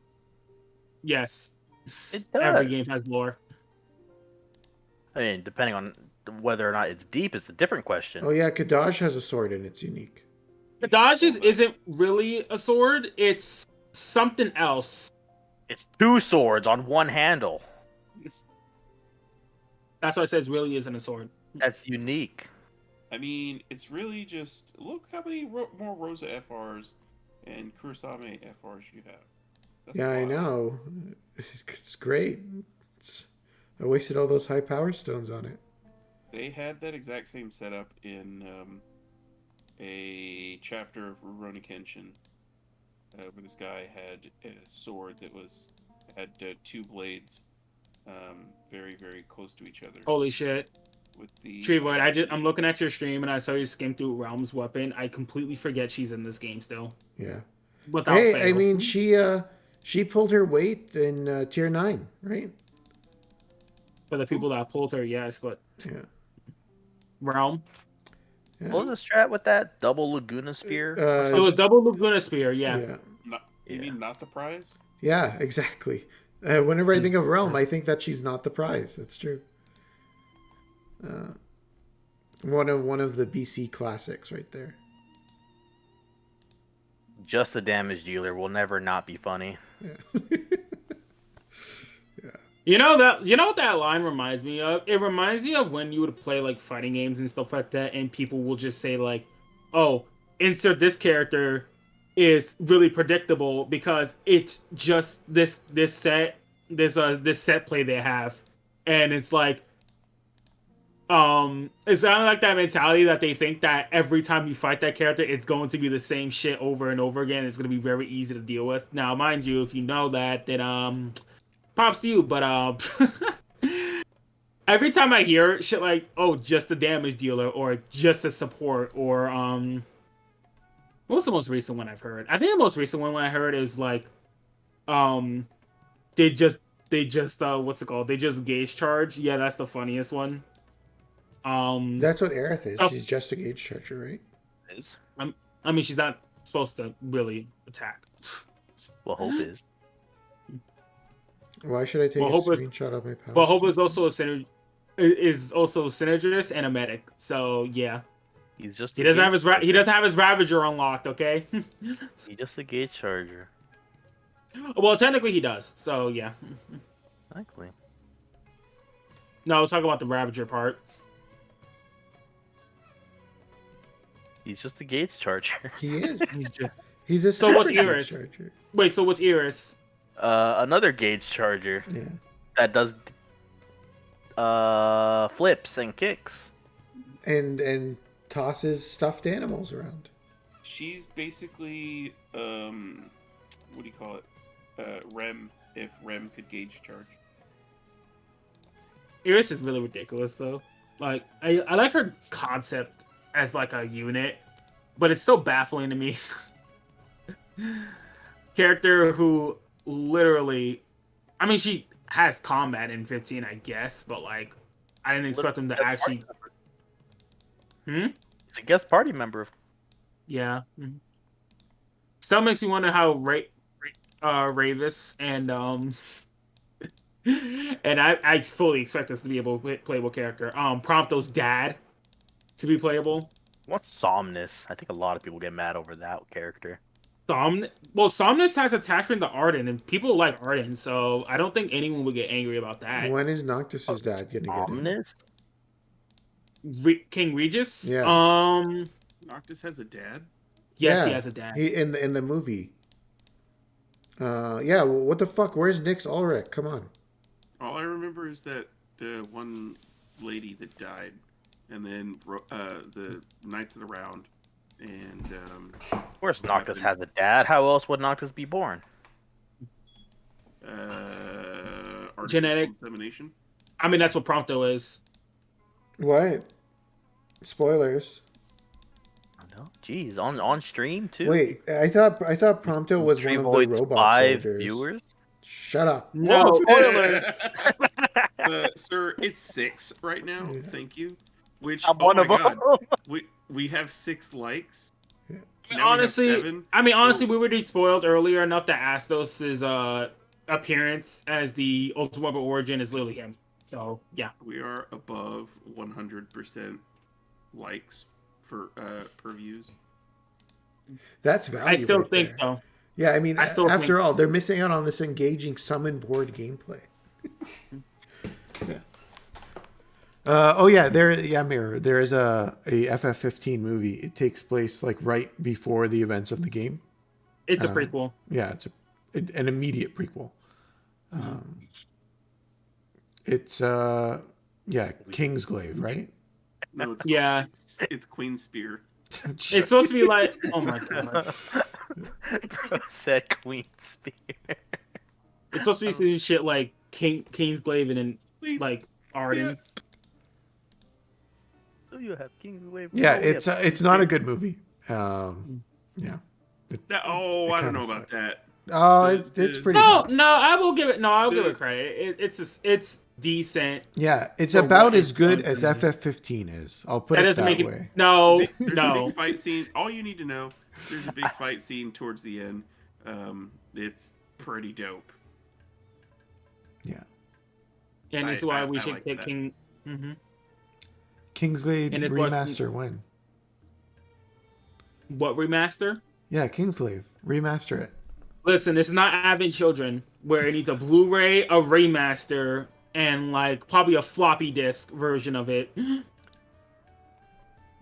Yes, It does. every game has lore. I mean, depending on whether or not it's deep is a different question. Oh yeah, Kadaj has a sword and it's unique. Kadaj isn't really a sword; it's something else. It's two swords on one handle. That's why I said it really isn't a sword. That's unique. I mean, it's really just look how many more Rosa FRs and Kurosame FRs you have. That's Yeah, I know. It's great. I wasted all those high power stones on it. They had that exact same setup in a chapter of Rurouni Kenshin, where this guy had a sword that had two blades, very very close to each other. Holy shit! With the TreeVoid, I'm looking at your stream and I saw you skim through Realm's weapon. I completely forget she's in this game still. Yeah. Without fail. I mean, she pulled her weight in tier 9, right? For the people that pulled her, yes, but yeah. Realm. Yeah. What was the strat with that double Laguna Spear? It was double Laguna Spear, yeah. You mean not the prize? Yeah, exactly. Whenever I think of Realm, I think that she's not the prize. That's true. One of the BC classics right there. Just a damage dealer will never not be funny. Yeah. Yeah. You know what that line reminds me of? It reminds me of when you would play like fighting games and stuff like that, and people will just say like, "Oh, insert this character is really predictable because it's just this set play they have," and it's like, it's kind of like that mentality that they think that every time you fight that character, it's going to be the same shit over and over again. It's going to be very easy to deal with. Now, mind you, if you know that, then props to you. But every time I hear shit like, "Oh, just a damage dealer," or "just a support," or what's the most recent one I've heard? I think the most recent one I heard is like, they just what's it called? They just gauge charge. Yeah, that's the funniest one. That's what Aerith is. She's just a gauge charger, right? is. I mean, she's not supposed to really attack. Well, Hope is. Why should I take Well, a Hope is- screenshot of my power? But Hope stream? is also a synergist and a medic. So yeah, He's just. he doesn't have his Ravager unlocked. Okay. He's just a gauge charger. Well, technically he does. So yeah. Exactly. No, I was talking about the Ravager part. He's just a gauge charger. He is. He's just... He's a So what's separate Iris? charger. Wait, so what's Iris? Another gauge charger Yeah. that does flips and kicks. And tosses stuffed animals around. She's basically what do you call it? Rem, if Rem could gauge charge. Iris is really ridiculous though. Like I like her concept as like a unit, but it's still baffling to me. Character who literally, I mean, she has combat in 15, I guess, but like I didn't expect them to actually. He's a guest party member. Yeah. Still makes me wonder how Ravis and and I fully expect this to be a playable character. Prompto's dad to be playable. What's Somnus? I think a lot of people get mad over that character. Somnus has attachment to Arden, and people like Arden, so I don't think anyone would get angry about that. When is Noctis's dad gonna get in? Somnus? King Regis? Yeah. Noctis has a dad? Yes, Yeah. he has a dad. He in the movie. Yeah. Well, what the fuck? Where's Nyx Ulrich? Come on. All I remember is that one lady that died, and then the Knights of the Round, and Of course, Noctis has a dad. How else would Noctis be born? artificial Genetic. insemination. I mean, that's what Prompto is. What? Spoilers. No, jeez, on stream too. Wait, I thought Prompto was one of the TreeVoid's robot 5 soldiers. viewers. Shut up. No, spoiler. Sir, it's 6 right now. Yeah. Thank you. Which I'm one of them. we have 6 likes. I mean, Now we have honestly, 7. we were spoiled earlier enough that Astos' appearance as the Ultimate Weapon Origin is literally him. So yeah, We are above 100% likes for per views. That's value. I still right think there. though. Yeah, I mean, I still after think- all, they're missing out on this engaging summon board gameplay. Mirror. There is a FF15 movie. It takes place like right before the events of the game. It's a prequel. Yeah, it's an immediate prequel. It's Kingsglaive, right? No, it's Yeah. it's Queen Spear. It's supposed to be like, oh my god, Bro said Queen Spear. it's supposed to be some shit like Kingsglaive and then like Arden. So you have Kingsglaive. Yeah, it's not a good movie. Yeah. I don't know about that. Oh, it's pretty. No, good. no, I will give it. No, I'll give it credit. It's decent. Yeah, it's For about what as it's good done as for me. FF15 is. I'll put That it doesn't that make way. it. No, There's a no. big fight scene. All you need to know, there's a big fight scene towards the end. It's pretty dope. Yeah, And this is why we I should like pick that. King. Mm-hmm. Kingsglaive And it's what- remaster when? What remaster? Yeah, Kingsglaive remaster it. Listen, this is not Advent Children, where it needs a Blu-ray, a remaster, and like probably a floppy disk version of it.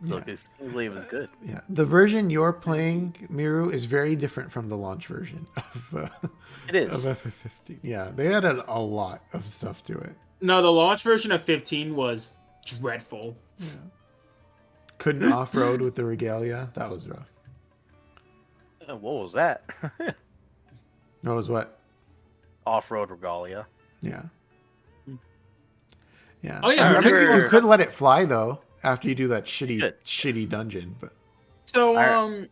So Yeah. Kingsglaive is good. Yeah, the version you're playing, Miru, is very different from the launch version of It is. of FF15. Yeah, they added a lot of stuff to it. No, the launch version of 15 was dreadful. Couldn't off road with the regalia. That was rough. What was that? That was what? Off-road regalia. Yeah. Yeah. Oh, yeah, You could let it fly though after you do that Good. shitty dungeon, but So, Alright.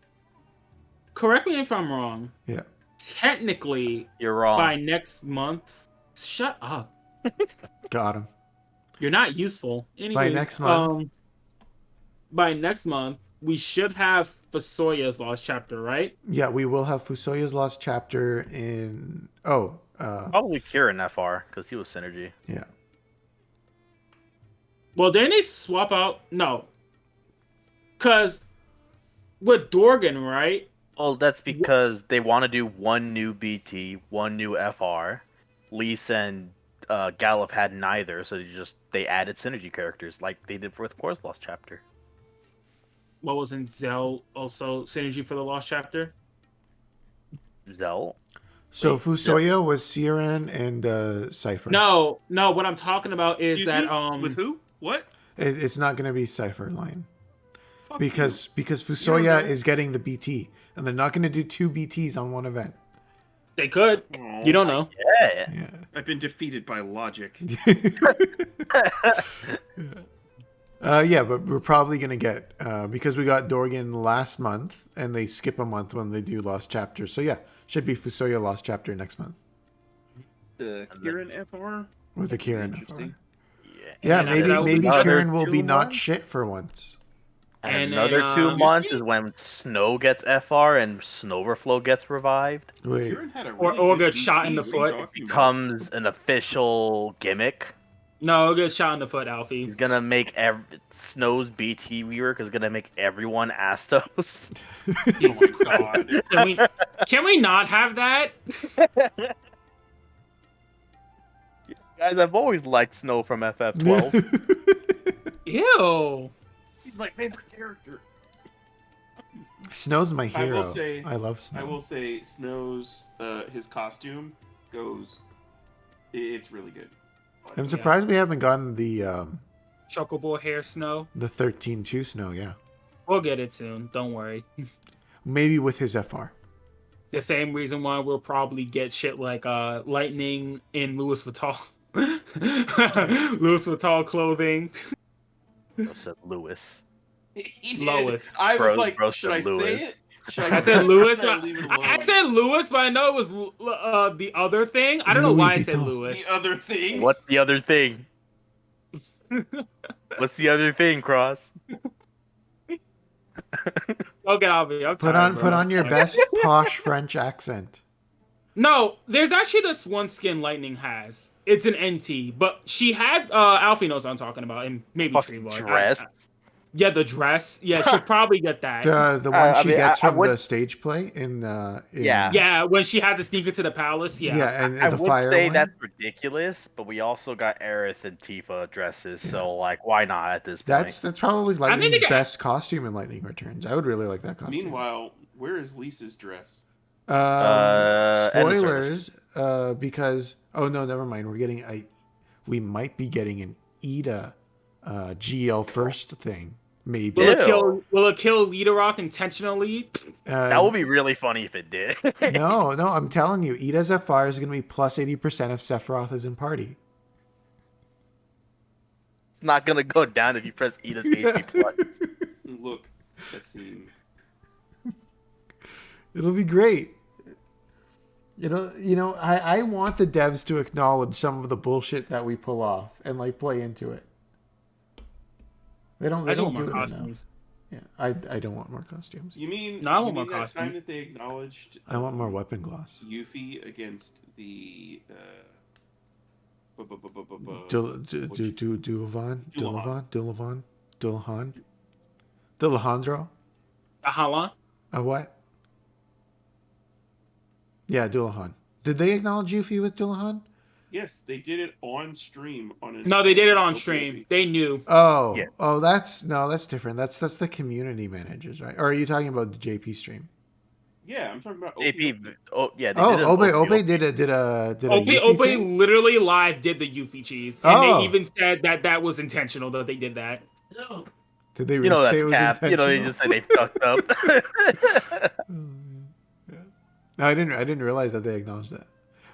correct me if I'm wrong. yeah. Technically, You're wrong. by next month, shut up. Got him. You're not useful. Anyways, next month? by next month, we should have Fusoya's Lost Chapter, right? Yeah, we will have Fusoya's Lost Chapter in. Probably Kieran FR because he was synergy. Yeah. Well, didn't they swap out? No. Because with Dorgan, right? Well, that's because they want to do one new BT, one new FR. Lisa and Gallup had neither, so they added synergy characters like they did with Core's Lost Chapter. What was in Zell also synergy for the Lost Chapter? Zell? So Wait, Fusoya was Siren and Cypher. No. What I'm talking about is Excuse that me? With who? What? It's not going to be Cypher Lion. Fuck Because you. Fusoya know. is getting the BT, and they're not going to do 2 BTs on one event. they could. Aw, You don't know. Yeah. Yeah. I've been defeated by logic. Yeah, but we're probably going to get, because we got Dorgan last month, and they skip a month when they do Lost Chapter. So yeah, should be Fusoya Lost Chapter next month. Kieran FR? With the Kieran FR. Interesting. Yeah, And maybe another maybe 2 Kieran will be not months? shit for once. And And another then, 2 um, months is when Snow gets FR and Snoverflow gets revived. Wait, Kieran had a Or- really or good get shot in BT. the What are you foot. talking about? Becomes an official gimmick. No, get shot in the foot, Alfie. He's gonna make Snow's BT rework is gonna make everyone Astos. Jesus Christ. Can we not have that? Guys, I've always liked Snow from FF12. Ew. He's my favorite character. Snow's my I will hero. say- I love Snow. I will say Snow's his costume goes. It's really good. I'm surprised we haven't gotten the Chocobo hair snow. 13-2 Snow. Yeah, We'll get it soon. Don't worry. maybe with his FR. The same reason why we'll probably get shit like lightning in Louis Vuitton. Louis Vuitton clothing. Said Lewis. He did. Lois. I was Bro- like, bro should said I Lewis. say it? Should I said Louis, should I but leave it I alone? said Louis, but I know it was the other thing. I don't know Louis why I said Vuitton. Louis. The other thing. What's the other thing? What's the other thing, Cross? Don't get out of me. I'm Put tired, bro. on your best posh French accent. No, there's actually this one skin Lightning has. It's an NT, but she had Alfie knows what I'm talking about, and maybe Fucking TreeVoid. dress. Yeah, the dress. Yeah, she'll probably get that. The one I she mean, gets I from would- the stage play in Yeah. Yeah, when she had to sneak into the palace. Yeah. yeah, and I the would fire say one. that's ridiculous, but we also got Aerith and Tifa dresses, so like, why not at this point? That's probably they Lightning's got- best costume in Lightning Returns. I would really like that costume. Meanwhile, where is Lisa's dress? End of Spoilers, because no, never mind. We might be getting an Ida GL first thing. Maybe Will it kill Lideroth intentionally? That would be really funny if it did. no. I'm telling you, Ida's FR is going to be plus 80% if Sephiroth is in party. It's not gonna go down if you press Eda's HP plus. Look, that scene. It'll be great. I want the devs to acknowledge some of the bullshit that we pull off and like play into it. They don't I don't do want it more enough. costumes. Yeah, I don't want more costumes. You mean? No, I you want mean more that time costumes. that they acknowledged? I want more weapon gloss. Yuffie against the. Dulahandro? Ahala? What? Yeah, Dullahan. Did they acknowledge Yuffie with Dullahan? Yes, they did it on stream. No, they did it on stream. They knew. Oh, Yeah. that's different. That's the community managers, right? Or are you talking about the JP stream? Yeah, I'm talking about JP, oh yeah, they Oh, did it Obe did a Yuffie Obe thing? literally live did the Yuffie cheese, and Oh. they even said that was intentional that they did that. Did they You really know say that's it was cap. You know they intentional? just say they fucked up. No, I didn't realize that they acknowledged that.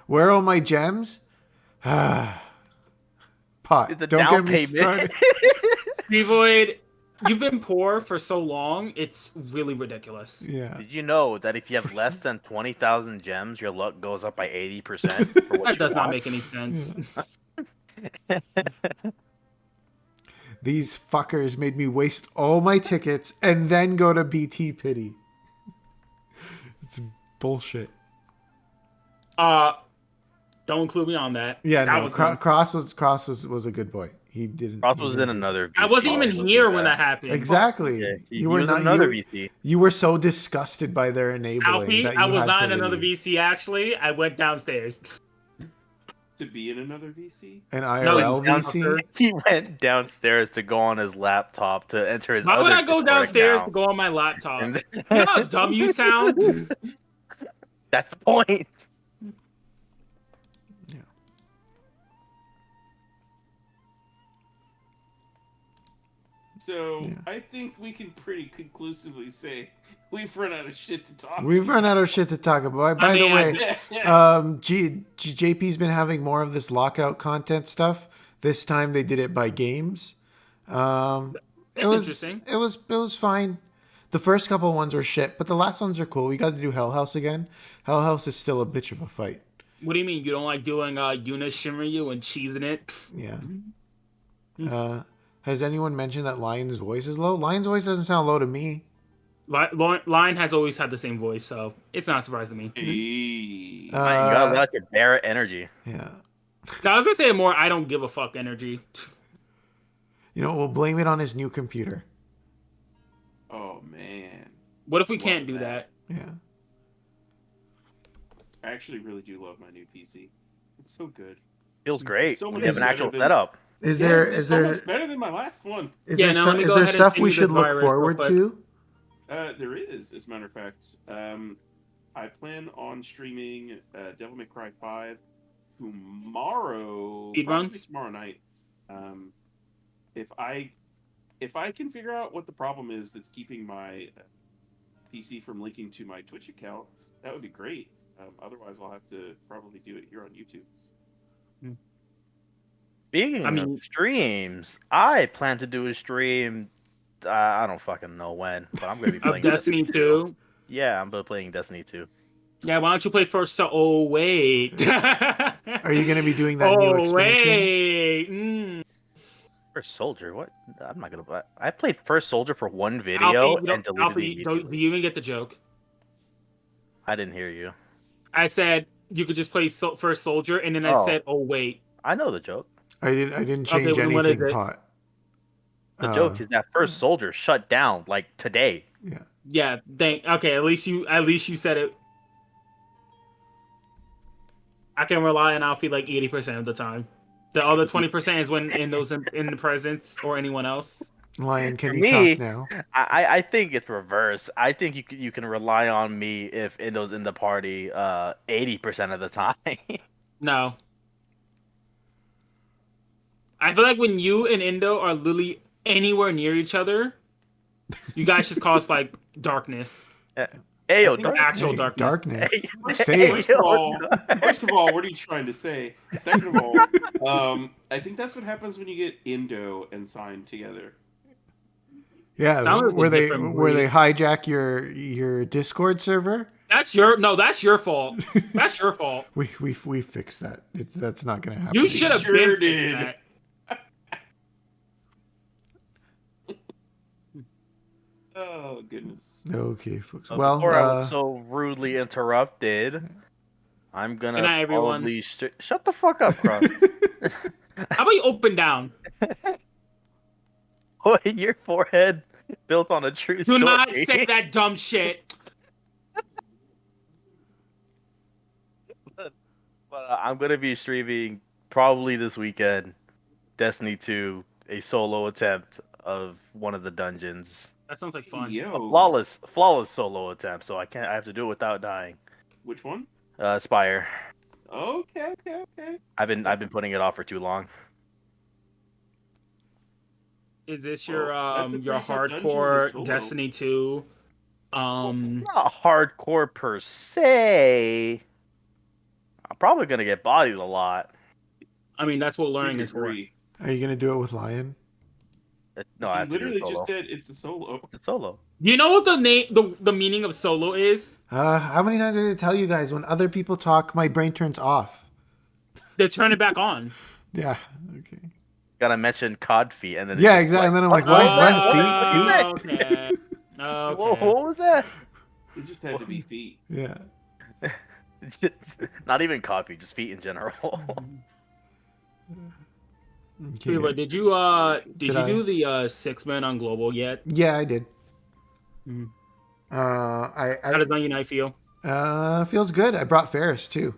Where are all my gems? Pot. It's a Don't down get me payment. started. TreeVoid, you've been poor for so long, it's really ridiculous. Yeah. Did you know that if you have less than 20,000 gems, your luck goes up by 80% for what That you does not want? make any sense. These fuckers made me waste all my tickets and then go to BT Pity. It's bullshit. Don't include me on that. Yeah, that no. was Cross was a good boy. He didn't. Cross he was didn't in do- another. VC. I wasn't even here when that happened. Exactly. Yeah, You were was not in another you, VC. you were so disgusted by their enabling Alfie, that you I was had not to in another leave. VC actually. I went downstairs. To be in another VC? An No, IRL he was VC. He went downstairs to go on his laptop to enter his. Why would other I go Discord downstairs to account. go on my laptop? And You know how dumb you sound? That's the point. So Yeah. I think we can pretty conclusively say we've run out of shit to talk We've run out of shit to talk about. By the way, JP's been having more of this lockout content stuff. This time they did it by games. It was interesting. It was fine. The first couple ones were shit, but the last ones are cool. We got to do Hell House again. Hell House is still a bitch of a fight. What do you mean you don't like doing Yuna Shinryu and cheesing it? Yeah. Has anyone mentioned that Lion's voice is low? Lion's voice doesn't sound low to me. Lion has always had the same voice, so it's not a surprise to me. Hey. You gotta let your bear energy. Yeah. Now, I was gonna say more I don't give a fuck energy. You know, we'll blame it on his new computer. Oh man. What if we Love can't do that? Yeah. I actually really do love my new PC. It's so good. Feels great. So You much have an better actual than- setup. Is Yes, there it's is so there much better than my last one. is Yeah, there, now stu- let me is go there ahead and stuff send we you the should look virus real forward quick. to? There is, as a matter of fact. I plan on streaming Devil May Cry 5 tomorrow. Speed probably runs? tomorrow night. If I can figure out what the problem is that's keeping my PC from linking to my Twitch account, that would be great. Otherwise, I'll have to probably do it here on YouTube. Speaking of streams, I plan to do a stream. I don't fucking know when, but I'm gonna be Of playing Destiny 2? Yeah, I'm playing Destiny 2. Yeah, why don't you play first? Oh wait. Are you going to be doing that new expansion? Wait. First Soldier? What? I'm not gonna. I played First Soldier for one video Alfie, and deleted Alfie, it immediately. do you even get the joke? I didn't hear you. I said you could just play First Soldier, and then I Oh. said, "Oh wait." I know the joke. I didn't Okay, change well, what is anything, it? Pot. The joke is that First Soldier shut down like today. Yeah. Yeah. Okay. At least you said it. I can rely on Alfie like 80% of the time. The other 20% is when in the presence or anyone else. Lion, can For you me, talk now? I think it's reverse. I think you can rely on me if Indo's in the party 80% of the time. No. I feel like when you and Indo are literally anywhere near each other, you guys just cause like darkness. Hey, yo, I think dark. Actual Hey, darkness. darkness. Hey, Say it. First of all, what are you trying to say? Second of all, I think that's what happens when you get Indo and Sign together. Yeah, Sounds like a where they different hijack your Discord server. That's your fault. That's your fault. We fixed that. That's not going to happen. You should have Sure been did. fixed that. Oh goodness. Okay, folks. Before Well, I was so rudely interrupted, I'm gonna Good night, everyone. probably shut the fuck up, Cross. How about you open down? Boy, your forehead built on a true Do story. not say that dumb shit. But I'm gonna be streaming probably this weekend Destiny 2, a solo attempt of one of the dungeons. That sounds like fun. Yo, Flawless solo attempt, so I have to do it without dying. which one? Spire. Okay. I've been putting it off for too long. Is this your Well, that's a your pretty tough dungeon hardcore with solo. Destiny 2? Not hardcore per se. I'm probably gonna get bodied a lot. I mean that's what learning is for. Agree. are you going to do it with Lion? No, I You have to do literally it solo. just said it's a solo. It's solo. You know what the meaning of solo is? How many times did I tell you guys when other people talk, my brain turns off? They turn it back on. Yeah. Okay. gotta mention cod feet, and then Yeah, exactly. And then I'm like, what? Oh, Feet? Feet? okay. Whoa, Okay. what was that? It just had to be feet. Yeah. Not even cod feet, just feet in general. Okay. But did you Did you I? do the 6-man on global yet? Yeah, I did. Mhm. I How does 9 feel? feels good. I brought Ferris too.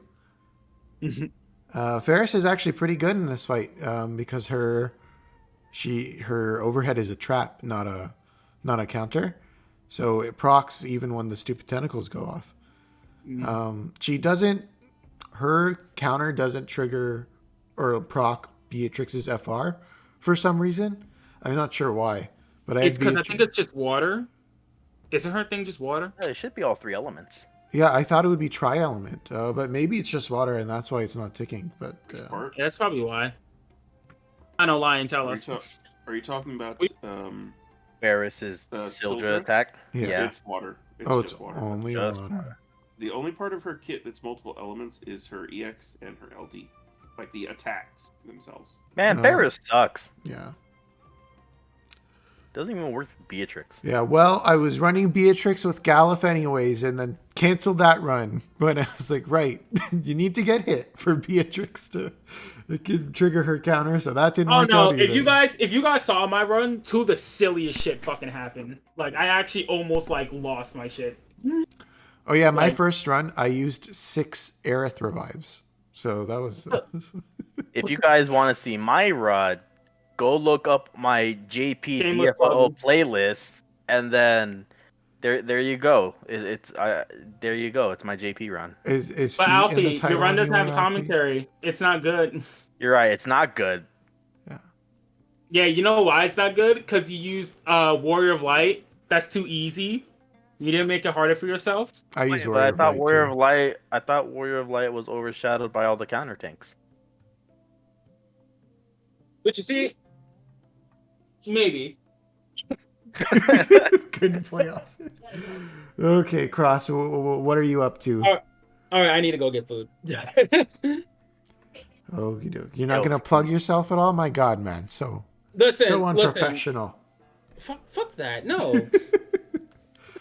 Ferris is actually pretty good in this fight because her overhead is a trap, not a counter. So it procs even when the stupid tentacles go off. Her counter doesn't trigger or proc Beatrix's FR for some reason. I'm not sure why, but It's because I think it's just water. Isn't her thing just water? Yeah, it should be all 3 elements. Yeah, I thought it would be tri-element, but maybe it's just water and that's why it's not ticking. But Which part? Yeah, that's probably why. I know, Lion, tell Are us. are you talking about Ferris's Sildra? Sildra attack. Yeah. It's water. it's just water. only Just water. The only part of her kit that's multiple elements is her EX and her LD. Like the attacks themselves. Man, Ferris sucks. Yeah. Doesn't even work with Beatrix. Yeah, well, I was running Beatrix with Galif anyways, and then canceled that run. But I was like, right, you need to get hit for Beatrix to it could trigger her counter, so that didn't Oh work no! out either. If you guys saw my run, two of the silliest shit fucking happened. Like I actually almost like lost my shit. Oh yeah, my Like- first run, I used 6 Aerith revives, so that was. If you guys want to see my run, go look up my JP Shameless DFFOO plug. playlist, and then there you go. There you go. It's my JP run. is But feet in the Alfie, title your run doesn't have anywhere, Alfie? commentary. It's not good. You're right. It's not good. Yeah, you know why it's not good? Because you used Warrior of Light. That's too easy. You didn't make it harder for yourself. I used But Warrior I of thought Light, Warrior too. of Light. I thought Warrior of Light was overshadowed by all the counter tanks. But you see, maybe. Couldn't play off. Okay, Cross, what are you up to? All right, I need to go get food. Yeah. Okie doke. You're not gonna plug yourself at all? My God, man, so listen. unprofessional. Fuck that. No.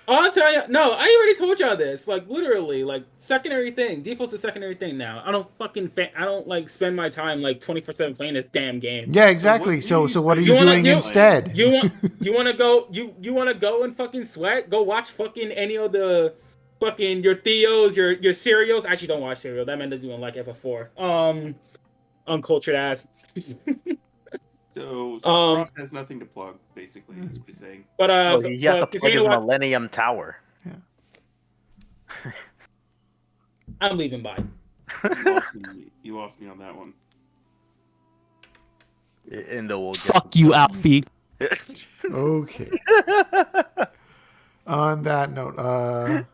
I'll tell you. No, I already told y'all this. Like literally, like secondary thing. Default's a secondary thing now. I don't I don't like spend my time like 24/7 playing this damn game. Yeah, exactly. what So, do you what are spend you your doing time instead? You want to go? You want to go and fucking sweat? Go watch fucking any of the fucking your Theos, your Serials. Actually, don't watch Serial. That man doesn't even like FF4. Uncultured ass. So Ross has nothing to plug, basically, is what he's saying. But Well, he has to but plug his Casino, Millennium Tower. I'm leaving. Bye. You lost me on that one. Indo will get Fuck you, Alfie. Okay. On that note,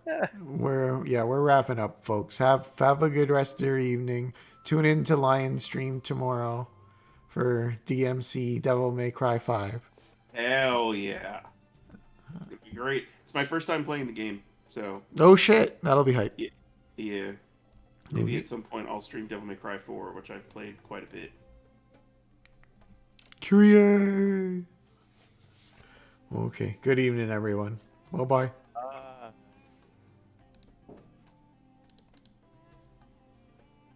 we're wrapping up, folks. Have a good rest of your evening. Tune in to Lion stream tomorrow for DMC Devil May Cry 5. Hell yeah. It's gonna be great. It's my first time playing the game, so Oh shit, that'll be hype. yeah. Maybe at some point I'll stream Devil May Cry 4, which I've played quite a bit. Kyrie. Okay, good evening, everyone. Bye-bye.